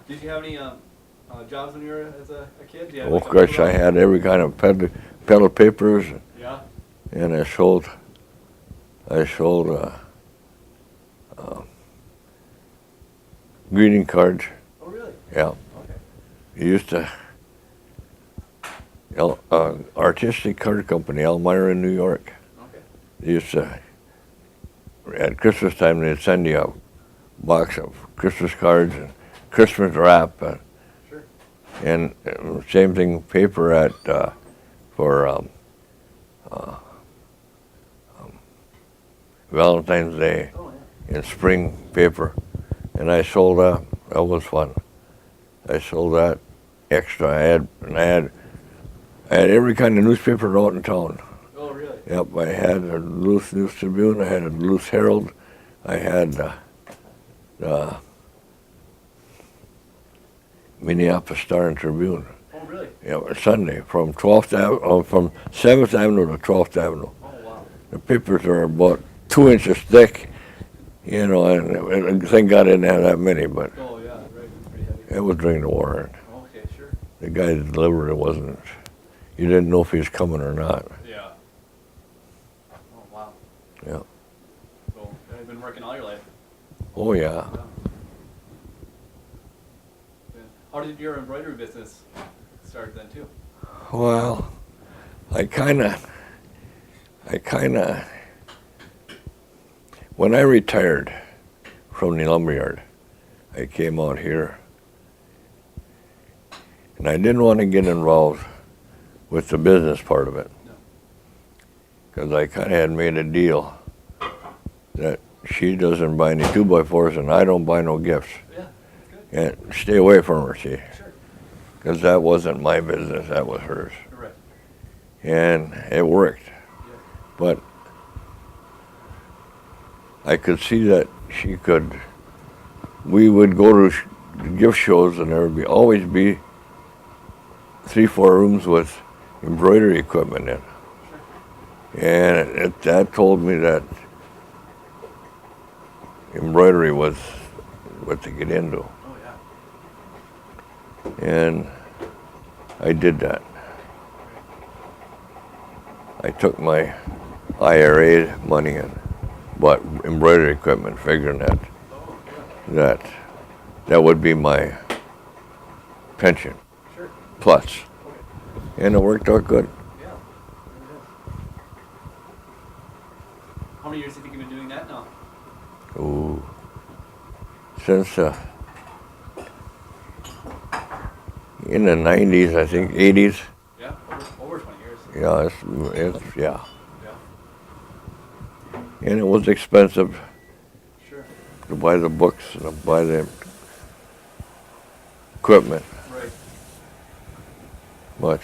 Speaker 3: Did you have any jobs when you were as a kid? Do you have
Speaker 2: Of
Speaker 3: like, a
Speaker 2: course, I
Speaker 3: photo?
Speaker 2: had every kind of peddler papers,
Speaker 3: Yeah.
Speaker 2: and I sold greeting cards.
Speaker 3: Oh, really?
Speaker 2: Yeah.
Speaker 3: Okay.
Speaker 2: You used to, artistic card company, Elmira in New York.
Speaker 3: Okay.
Speaker 2: They used to, at Christmas time, they'd send you a box of Christmas cards and Christmas wrap.
Speaker 3: Sure.
Speaker 2: And same thing, paper for Valentine's Day
Speaker 3: Oh, yeah.
Speaker 2: and spring paper. And I sold that. That was fun. I sold that extra. I had every kind of newspaper out in town.
Speaker 3: Oh, really?
Speaker 2: Yep, I had a Duluth News Tribune, I had a Duluth Herald, I had the Minneapolis Star and Tribune.
Speaker 3: Oh, really?
Speaker 2: Yeah, Sunday from 7th Avenue to 12th Avenue.
Speaker 3: Oh, wow.
Speaker 2: The papers are about 2 inches thick, and thank God I didn't have that many, but
Speaker 3: Oh, yeah, right. Pretty heavy.
Speaker 2: it was during the war.
Speaker 3: Okay, sure.
Speaker 2: The guy that delivered it wasn't, you didn't know if he was coming or not.
Speaker 3: Yeah. Oh, wow.
Speaker 2: Yeah.
Speaker 3: So, you've been working all your life.
Speaker 2: Oh, yeah.
Speaker 3: Yeah. Yeah. How did your embroidery business start then, too?
Speaker 2: Well, I kind of, when I retired from the lumberyard, I came out here, and I didn't want to get involved with the business part of it,
Speaker 3: No.
Speaker 2: because I kind of had made a deal that she doesn't buy any 2x4s and I don't buy no gifts,
Speaker 3: Yeah, that's good.
Speaker 2: and stay away from her, see,
Speaker 3: Sure.
Speaker 2: because that wasn't my business, that was hers,
Speaker 3: Correct.
Speaker 2: and it worked.
Speaker 3: Yeah.
Speaker 2: But I could see that we would go to gift shows and there would always be 3-4 rooms with embroidery equipment in. And that told me that embroidery was what to get into.
Speaker 3: Oh, yeah.
Speaker 2: And I did that. I took my IRA money and bought embroidery equipment, figuring
Speaker 3: Oh, yeah.
Speaker 2: that would be my pension
Speaker 3: Sure.
Speaker 2: plus,
Speaker 3: Okay.
Speaker 2: and it worked out good.
Speaker 3: Yeah. There it is. How many years do you think you've been doing that now?
Speaker 2: Ooh, since in the 90s, I think 80s.
Speaker 3: Yeah, over 20 years.
Speaker 2: Yeah, it's yeah,
Speaker 3: Yeah.
Speaker 2: and it was expensive
Speaker 3: Sure.
Speaker 2: to buy the books and to buy the equipment,
Speaker 3: Right.
Speaker 2: but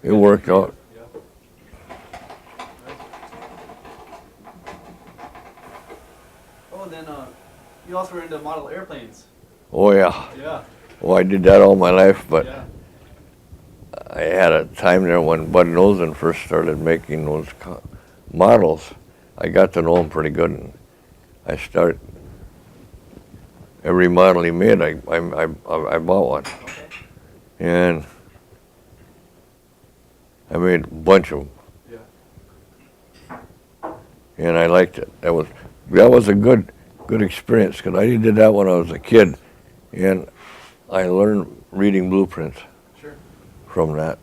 Speaker 2: it worked out.
Speaker 3: Yeah. Right. Oh, and then you also were into model airplanes.
Speaker 2: Oh yeah,
Speaker 3: Yeah.
Speaker 2: oh I did that all my life, but
Speaker 3: Yeah.
Speaker 2: I had a time there when Bud Nosen first started making those models. I got to know him pretty good, and every model he made, I bought one,
Speaker 3: Okay.
Speaker 2: and I made a bunch of them,
Speaker 3: Yeah.
Speaker 2: and I liked it. That was a good experience, because I did that when I was a kid, and I learned reading blueprints
Speaker 3: Sure.
Speaker 2: from that,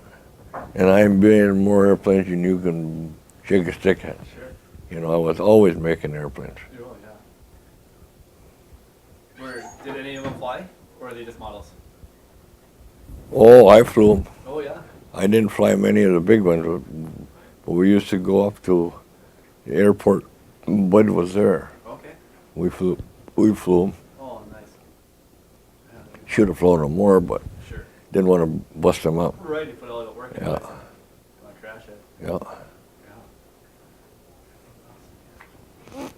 Speaker 2: and I'm building more airplanes than you can shake a stick at.
Speaker 3: Sure.
Speaker 2: You know, I was always making airplanes.
Speaker 3: Oh, yeah. Did any of them fly, or are they just models?
Speaker 2: Oh, I flew them.
Speaker 3: Oh, yeah.
Speaker 2: I didn't fly many of the big ones, but we used to go up to the airport. Bud was there.
Speaker 3: Okay.
Speaker 2: We flew them.
Speaker 3: Oh, nice. Yeah.
Speaker 2: Should have flown them more, but
Speaker 3: Sure.
Speaker 2: didn't want to bust them up.
Speaker 3: Right, you put all the work into
Speaker 2: Yeah.
Speaker 3: it. You want to crash it.
Speaker 2: Yeah.
Speaker 3: Yeah.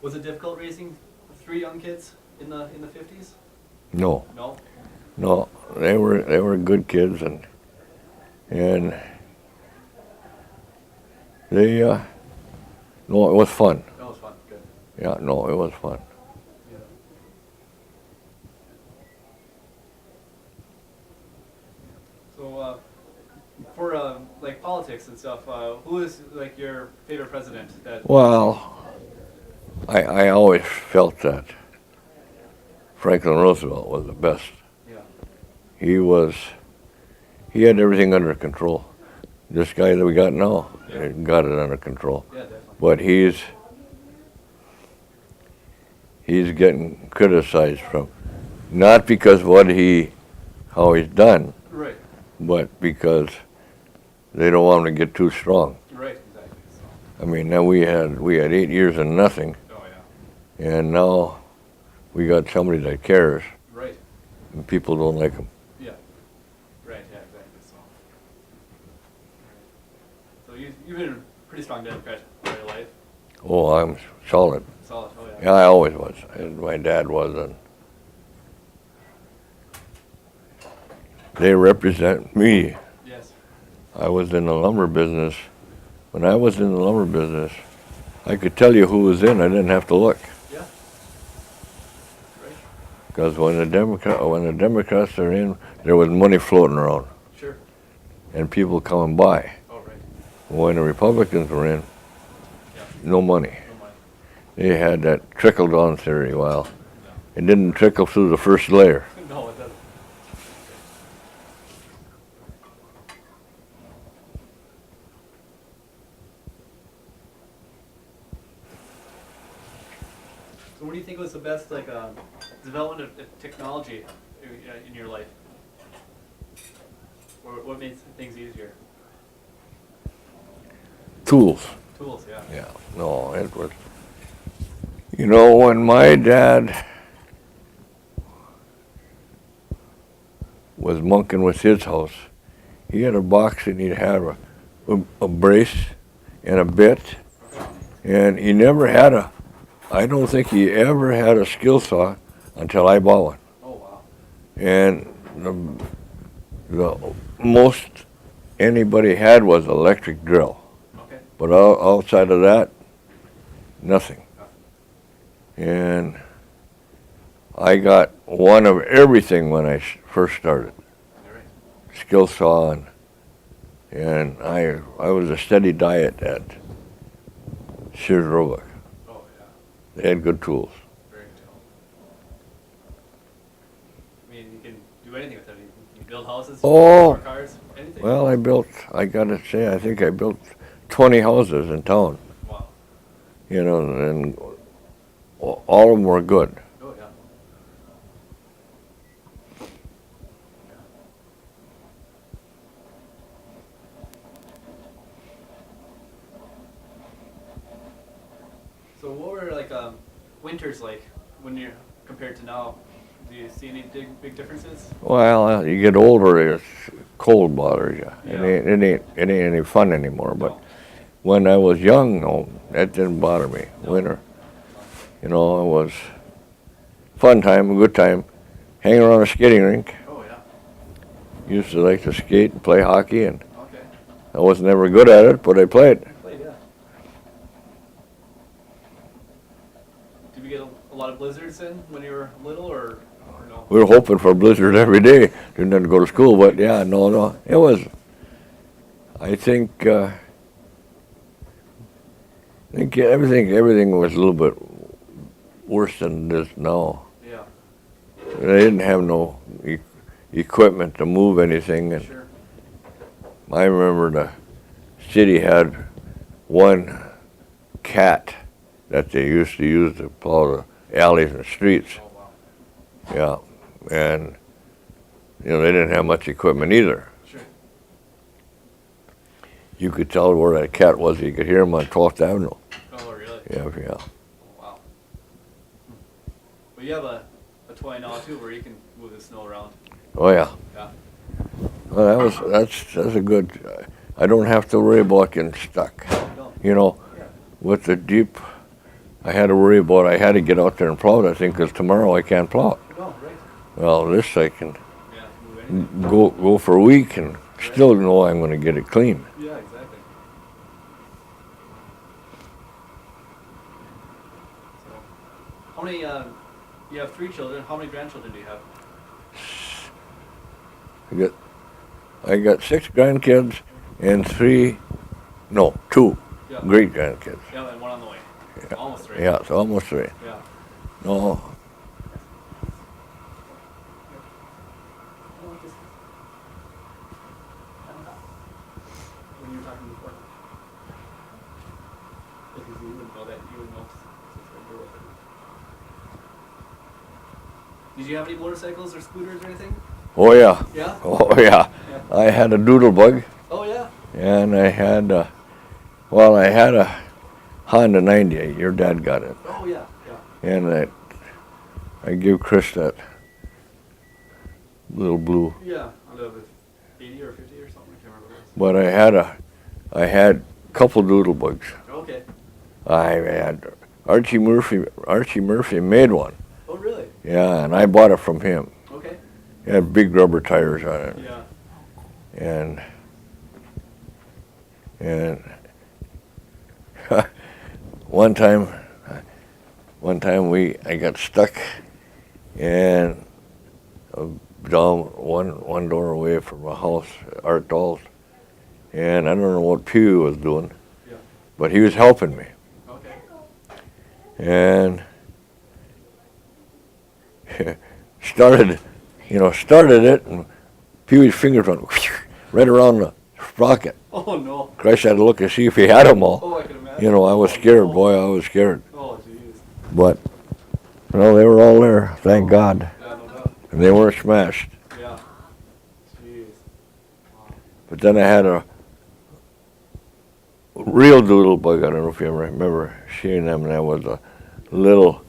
Speaker 3: Was it difficult raising 3 young kids in the 50s?
Speaker 2: No,
Speaker 3: No.
Speaker 2: no, they were good kids, and they no, it was fun.
Speaker 3: That was fun. Good.
Speaker 2: Yeah, no, it was fun.
Speaker 3: Yeah. So for like politics. politics and stuff, who is like your favorite president?
Speaker 2: Well, I always felt that Franklin Roosevelt was the best.
Speaker 3: Yeah.
Speaker 2: He had everything under control. This guy that we got now
Speaker 3: Yeah.
Speaker 2: got it under control.
Speaker 3: Yeah, definitely.
Speaker 2: But he's getting criticized from, not because how he's done,
Speaker 3: Right.
Speaker 2: but because they don't want him to get too strong.
Speaker 3: Right. Exactly. So.
Speaker 2: I mean, now we had 8 years and nothing,
Speaker 3: Oh yeah.
Speaker 2: and now we got somebody that cares,
Speaker 3: Right.
Speaker 2: and people don't like him.
Speaker 3: Yeah. Right. Yeah. Exactly. So. So you've been a pretty strong Democrat all your life.
Speaker 2: Oh, I'm solid.
Speaker 3: Solid. Oh yeah.
Speaker 2: Yeah, I always was. And my dad was, and they represent me.
Speaker 3: Yes.
Speaker 2: I was in the lumber business. When I was in the lumber business, I could tell you who was in. I didn't have to look.
Speaker 3: Yeah. Right.
Speaker 2: Because when the Democrats are in, there was money floating around
Speaker 3: Sure.
Speaker 2: and people coming by.
Speaker 3: Oh right.
Speaker 2: When the Republicans were in,
Speaker 3: Yeah.
Speaker 2: no money.
Speaker 3: No mind.
Speaker 2: They had that trickle down theory. Well,
Speaker 3: Yeah.
Speaker 2: it didn't trickle through the first layer.
Speaker 3: No, it doesn't. So, what do you think was the best development of technology in your life? Or what made things easier?
Speaker 2: Tools.
Speaker 3: Tools, yeah.
Speaker 2: Yeah. No, it was. You know, when my dad was monking with his house, he had a box and he'd have a brace and a bit, and he never had I don't think he ever had a skill saw until I bought one.
Speaker 3: Oh wow.
Speaker 2: And the most anybody had was electric drill,
Speaker 3: Okay.
Speaker 2: but outside of that, nothing. And I got one of everything when I first started.
Speaker 3: You're right.
Speaker 2: Skill saw, and I was a steady diet at Sears Roebuck.
Speaker 3: Oh yeah.
Speaker 2: They had good tools.
Speaker 3: Very good. I mean, you can do anything with it. You can build houses.
Speaker 2: Oh.
Speaker 3: Or cars. Anything.
Speaker 2: Well, I gotta say, I think I built 20 houses in town.
Speaker 3: Wow.
Speaker 2: You know, and all of them were good.
Speaker 3: Oh yeah. So what were winters like when you're compared to now? Do you see any big differences?
Speaker 2: Well, you get older, it's cold bothers you.
Speaker 3: Yeah.
Speaker 2: It ain't any fun anymore. But
Speaker 3: No.
Speaker 2: when I was young, no, that didn't bother me. Winter, you know, it was fun time, a good time. Hang around a skating rink.
Speaker 3: Oh yeah.
Speaker 2: Used to like to skate and play hockey, and
Speaker 3: Okay.
Speaker 2: I was never good at it, but I played.
Speaker 3: Played, yeah. Did we get a lot of blizzards in when you were little, or no?
Speaker 2: We were hoping for a blizzard every day. Didn't have to go to school, but yeah, no. It was, I think everything was a little bit worse than this now.
Speaker 3: Yeah.
Speaker 2: They didn't have no equipment to move anything, and
Speaker 3: Sure.
Speaker 2: I remember the city had one cat that they used to use to plow the alleys and streets.
Speaker 3: Oh wow.
Speaker 2: Yeah, and you know, they didn't have much equipment either.
Speaker 3: Sure.
Speaker 2: You could tell where that cat was. You could hear him on 12th Avenue.
Speaker 3: Oh really?
Speaker 2: Yeah.
Speaker 3: Oh, wow. Well, you have a toy now too, where you can move the snow around.
Speaker 2: Oh yeah.
Speaker 3: Yeah.
Speaker 2: Well, that's a good. I don't have to worry about getting stuck.
Speaker 3: No.
Speaker 2: You know,
Speaker 3: Yeah.
Speaker 2: with the Jeep, I had to worry about. I had to get out there and plow that thing because tomorrow I can't plow it.
Speaker 3: No, right.
Speaker 2: Well, this I can
Speaker 3: Yeah. Move anything.
Speaker 2: go for a week and still know I'm going to get it clean.
Speaker 3: Yeah, exactly. So, how many? You have 3 children. How many grandchildren do you have?
Speaker 2: I got 6 grandkids and 3 No, 2
Speaker 3: Yeah.
Speaker 2: great grandkids.
Speaker 3: Yeah, and one on the way.
Speaker 2: Yeah.
Speaker 3: Almost 3.
Speaker 2: Yeah, it's almost 3.
Speaker 3: Yeah.
Speaker 2: No,
Speaker 3: When you were talking before. Because you wouldn't know that. You wouldn't know. Did you have any motorcycles or scooters or anything?
Speaker 2: oh yeah,
Speaker 3: Yeah?
Speaker 2: oh yeah.
Speaker 3: Yeah.
Speaker 2: I had a doodle bug,
Speaker 3: Oh, yeah.
Speaker 2: and I had I had a Honda 98. Your dad got it,
Speaker 3: Oh, yeah. Yeah.
Speaker 2: and I give Chris that little blue.
Speaker 3: Yeah. I don't know if it's 80 or 50 or something. I can't remember what
Speaker 2: But I had a couple doodle bugs.
Speaker 3: it was. Okay.
Speaker 2: I had Archie Murphy made one.
Speaker 3: Oh, really?
Speaker 2: Yeah, and I bought it from him.
Speaker 3: Okay.
Speaker 2: It had big rubber tires on it,
Speaker 3: Yeah.
Speaker 2: and one time I got stuck and down one door away from a house, Art Dolls, and I don't know what Pew was doing,
Speaker 3: Yeah.
Speaker 2: but he was helping me,
Speaker 3: Okay.
Speaker 2: and started it, and Pew's fingers went right around the sprocket.
Speaker 3: Oh, no.
Speaker 2: Christ had to look and see if he had them all.
Speaker 3: Oh, I can imagine.
Speaker 2: You know, I was scared, boy, I was scared.
Speaker 3: Oh, jeez.
Speaker 2: But, they were all there, thank God.
Speaker 3: Yeah, no doubt.
Speaker 2: And they weren't smashed.
Speaker 3: Yeah. Jeez. Wow.
Speaker 2: But then I had a real doodle bug, I don't know if you ever remember seeing them, and that was a little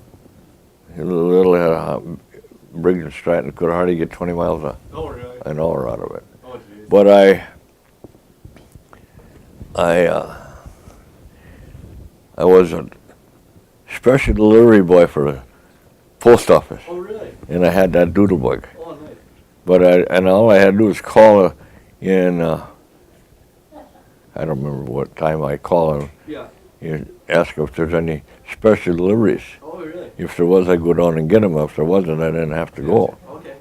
Speaker 2: Briggs and Stratton, could hardly get 20 miles
Speaker 3: Oh, really?
Speaker 2: an hour out of it.
Speaker 3: Oh, jeez.
Speaker 2: But I was a special delivery boy for the post office,
Speaker 3: Oh, really?
Speaker 2: and I had that doodle bug.
Speaker 3: Oh, nice.
Speaker 2: But all I had to do was call in. I don't remember what time I called him.
Speaker 3: Yeah.
Speaker 2: You ask if there's any special deliveries.
Speaker 3: Oh, really?
Speaker 2: If there was, I'd go down and get them. If there wasn't, I didn't have to go.
Speaker 3: Okay.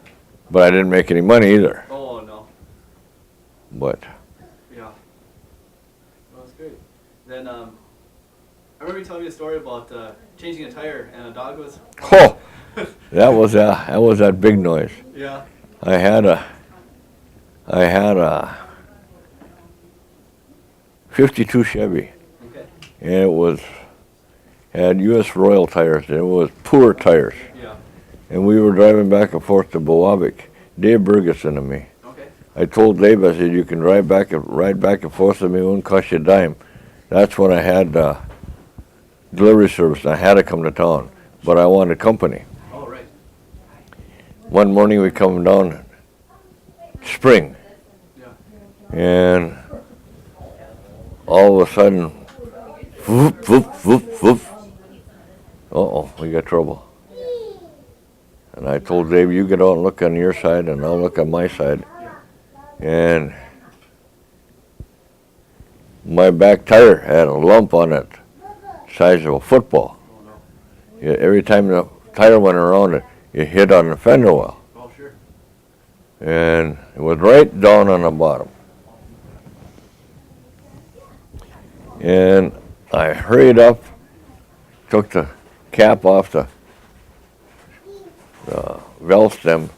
Speaker 2: But I didn't make any money either.
Speaker 3: Oh, no.
Speaker 2: But
Speaker 3: Yeah. Well, that's great. Then, I remember you telling me a story about changing a tire and a dog was.
Speaker 2: oh, that was that big noise.
Speaker 3: Yeah.
Speaker 2: I had a 52 Chevy,
Speaker 3: Okay.
Speaker 2: and had U.S. Royal tires. It was poor tires,
Speaker 3: Yeah.
Speaker 2: and we were driving back and forth to Bowabic. Dave Bergeson and me.
Speaker 3: Okay.
Speaker 2: I told Dave, I said, you can ride back and forth with me, it won't cost you a dime. That's when I had delivery service. I had to come to town, but I wanted company.
Speaker 3: Oh, right.
Speaker 2: One morning we come down spring,
Speaker 3: Yeah.
Speaker 2: and all of a sudden, whoop, whoop, whoop, whoop. Uh-oh, we got trouble. And I told Dave, you get out and look on your side, and I'll look on my side. And my back tire had a lump on it, size of a football.
Speaker 3: Oh, no.
Speaker 2: Yeah, every time the tire went around it, it hit on the fender well.
Speaker 3: Oh, sure.
Speaker 2: And it was right down on the bottom. And I hurried up, took the cap off the valve stem,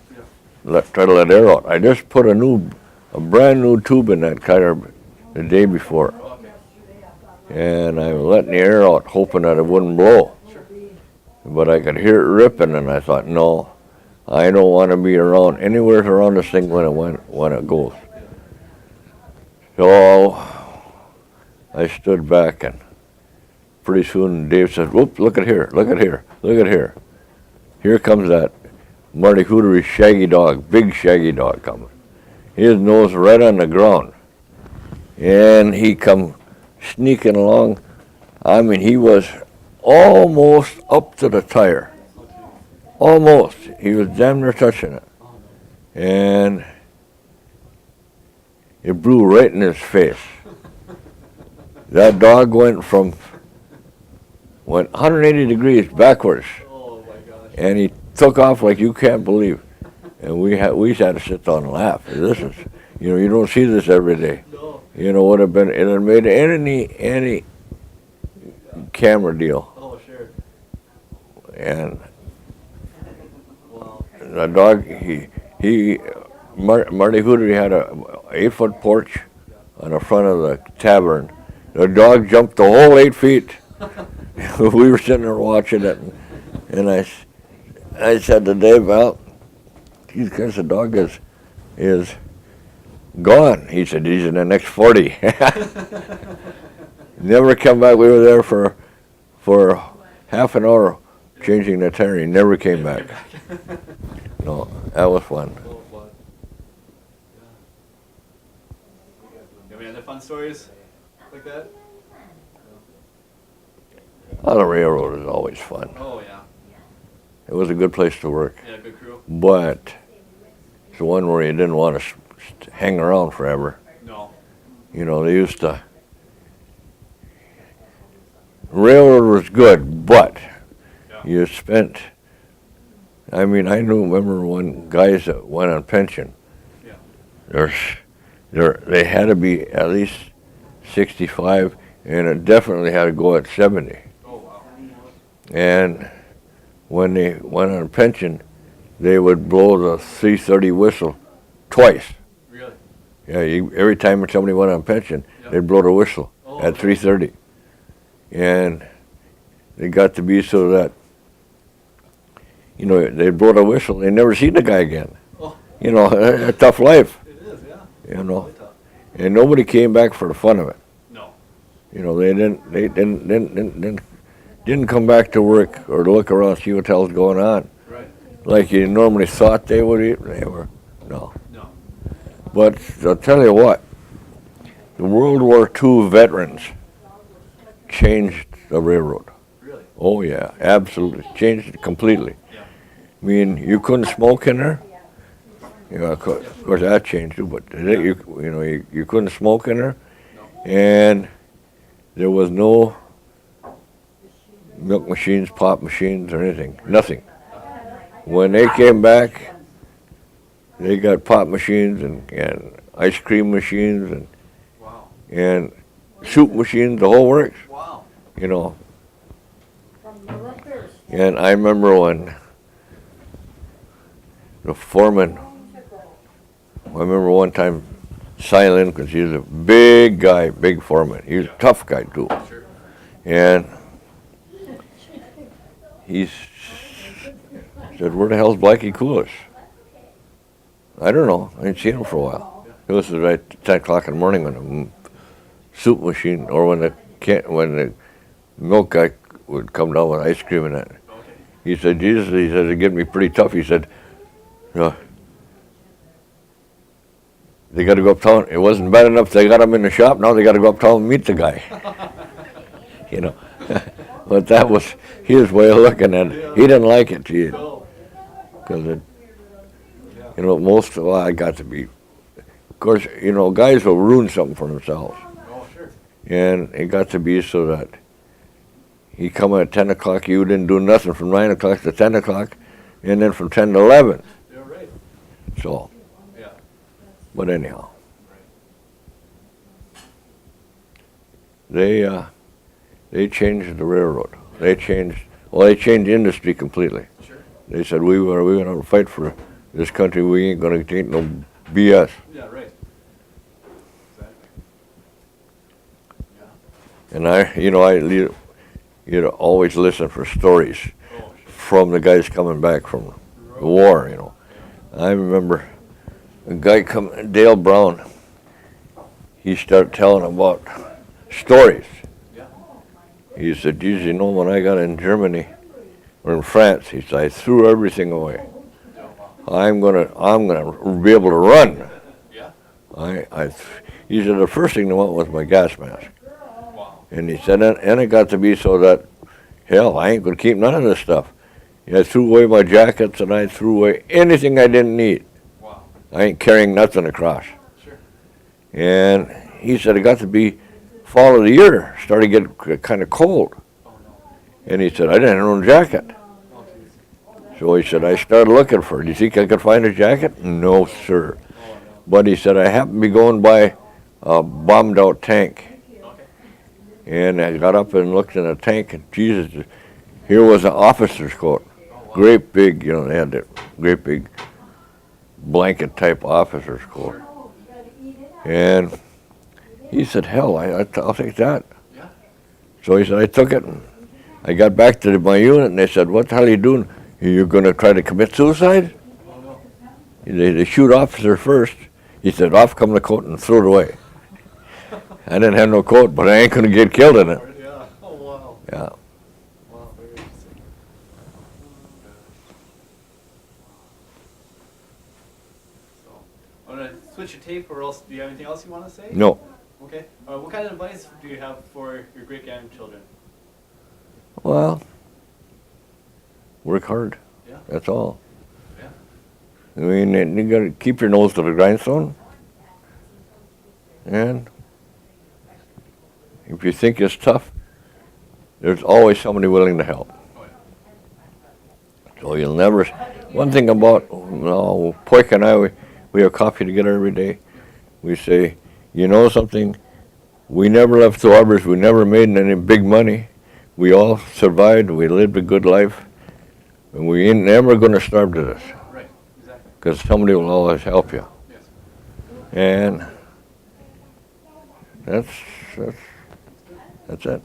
Speaker 2: tried to let air out. I just put a brand new tube in that tire the day before.
Speaker 3: Okay.
Speaker 2: And I was letting the air out, hoping that it wouldn't blow.
Speaker 3: Sure.
Speaker 2: But I could hear it ripping, and I thought, no, I don't want to be around anywhere around this thing when it goes. So I stood back, and pretty soon Dave said, "Whoop! Look at here! Look at here! Look at here! Here comes that Marty Hootery shaggy dog, big shaggy dog coming. His nose right on the ground, and he come sneaking along. I mean, he was almost up to the tire. Almost. He was damn near touching it. And it blew right in his face. That dog went 180 degrees backwards,
Speaker 3: Oh, my gosh.
Speaker 2: and he took off like you can't believe. And we had to sit down and laugh. This is, you don't see this every day.
Speaker 3: No.
Speaker 2: You know, would have been, it had made any camera deal.
Speaker 3: Oh, sure.
Speaker 2: And
Speaker 3: Wow.
Speaker 2: the dog, Marty Hooter had a 8-foot porch on the front of the tavern. The dog jumped the whole 8 feet. We were sitting there watching it, and I said to Dave, well, because the dog is gone. He said, he's in the next 40. Never come back. We were there for half an hour changing the tire. He never came back. No, that was fun.
Speaker 3: Oh, fun. Yeah. You have any other fun stories like that?
Speaker 2: On the railroad is always fun.
Speaker 3: Oh, yeah.
Speaker 2: It was a good place to work,
Speaker 3: Yeah, good crew.
Speaker 2: but it's the one where you didn't want to hang around forever.
Speaker 3: No.
Speaker 2: You know, they used to. Railroad was good, but
Speaker 3: Yeah.
Speaker 2: you spent. I mean, remember when guys that went on pension.
Speaker 3: Yeah.
Speaker 2: They had to be at least 65, and it definitely had to go at 70.
Speaker 3: Oh, wow.
Speaker 2: And when they went on pension, they would blow the 3:30 whistle twice.
Speaker 3: Really?
Speaker 2: Yeah, every time somebody went on pension,
Speaker 3: Yep.
Speaker 2: they'd blow the whistle
Speaker 3: Oh,
Speaker 2: at 3:30, and it got to be so that they'd blow the whistle, they never seen the guy again.
Speaker 3: Oh.
Speaker 2: You know, a tough life.
Speaker 3: It is, yeah.
Speaker 2: You know,
Speaker 3: Really tough.
Speaker 2: and nobody came back for the fun of it.
Speaker 3: No.
Speaker 2: You know, they didn't come back to work or to look around, see what the hell's going on.
Speaker 3: Right.
Speaker 2: Like you normally thought they would. They were no.
Speaker 3: No.
Speaker 2: But I'll tell you what, the World War II veterans changed the railroad.
Speaker 3: Really?
Speaker 2: Oh yeah, absolutely, changed it completely.
Speaker 3: Yeah.
Speaker 2: I mean, you couldn't smoke in there. You know, of course that changed too, but you couldn't smoke in there,
Speaker 3: No.
Speaker 2: and there was no milk machines, pop machines, or anything. Nothing. When they came back, they got pop machines and ice cream machines
Speaker 3: Wow.
Speaker 2: and soup machines, the whole works.
Speaker 3: Wow.
Speaker 2: You know. And I remember when the foreman, I remember one time Silent, because he was a big guy, big foreman. He was a tough guy too.
Speaker 3: Sure.
Speaker 2: And he said, where the hell's Blackie Coolis? I don't know. I ain't seen him for a while. It was right at 10 o'clock in the morning when the soup machine, or when the milk guy would come down with ice cream and that.
Speaker 3: Okay.
Speaker 2: He said, Jesus, he said, it get me pretty tough. He said, they got to go uptown. It wasn't bad enough they got him in the shop. Now they got to go uptown and meet the guy. You know. But that was his way of looking at it. He didn't like it,
Speaker 3: No.
Speaker 2: because
Speaker 3: Yeah.
Speaker 2: I got to be. Of course, guys will ruin something for themselves.
Speaker 3: Oh, sure.
Speaker 2: And it got to be so that he come at 10 o'clock, you didn't do nothing from 9 o'clock to 10 o'clock, and then from 10 to 11.
Speaker 3: You're right.
Speaker 2: So,
Speaker 3: Yeah.
Speaker 2: but anyhow. They changed the railroad. They changed industry completely.
Speaker 3: Sure.
Speaker 2: They said, we're going to fight for this country. We ain't going to take no BS.
Speaker 3: Yeah, right. Exactly. Yeah.
Speaker 2: And I always listen for stories
Speaker 3: Oh, sure.
Speaker 2: from the guys coming back from the war, I remember a guy Dale Brown, he started telling about stories.
Speaker 3: Yeah.
Speaker 2: He said, geez, when I got in Germany or in France, he said, I threw everything away. I'm gonna be able to run.
Speaker 3: Yeah.
Speaker 2: He said, the first thing they want was my gas mask.
Speaker 3: Wow.
Speaker 2: And he said, and it got to be so that, hell, I ain't gonna keep none of this stuff. I threw away my jackets and I threw away anything I didn't need.
Speaker 3: Wow.
Speaker 2: I ain't carrying nothing across.
Speaker 3: Sure.
Speaker 2: And he said, it got to be fall of the year, started to get kind of cold.
Speaker 3: Oh, no.
Speaker 2: And he said, I didn't have no jacket.
Speaker 3: Oh, geez.
Speaker 2: So he said, I started looking for it. Do you think I could find a jacket? No, sir.
Speaker 3: Oh, no.
Speaker 2: But he said, I happened to be going by a bombed out tank.
Speaker 3: Okay.
Speaker 2: And I got up and looked in the tank, and Jesus, here was an officer's coat.
Speaker 3: Oh, wow.
Speaker 2: Great big, they had that great big blanket type officer's coat. And he said, hell, I'll take that.
Speaker 3: Yeah.
Speaker 2: So he said, I took it, and I got back to my unit, and they said, what the hell are you doing? You're going to try to commit suicide?
Speaker 3: Oh, no.
Speaker 2: They shoot officer first. He said, off come the coat and threw it away. I didn't have no coat, but I ain't going to get killed in it.
Speaker 3: Yeah. Oh, wow.
Speaker 2: Yeah.
Speaker 3: Wow, very interesting. So, I'm going to switch your tape, or else, do you have anything else you want to say?
Speaker 2: No.
Speaker 3: Okay. What kind of advice do you have for your great-grandchildren?
Speaker 2: Well, work hard.
Speaker 3: Yeah.
Speaker 2: That's all.
Speaker 3: Yeah.
Speaker 2: I mean, you got to keep your nose to the grindstone. And if you think it's tough, there's always somebody willing to help.
Speaker 3: Oh, yeah.
Speaker 2: So you'll never. One thing about Poik and I, we have coffee together every day. We say, you know something? We never left the arbors. We never made any big money. We all survived. We lived a good life, and we ain't never going to starve to this.
Speaker 3: Right. Exactly.
Speaker 2: Because somebody will always help you.
Speaker 3: Yes.
Speaker 2: And that's it.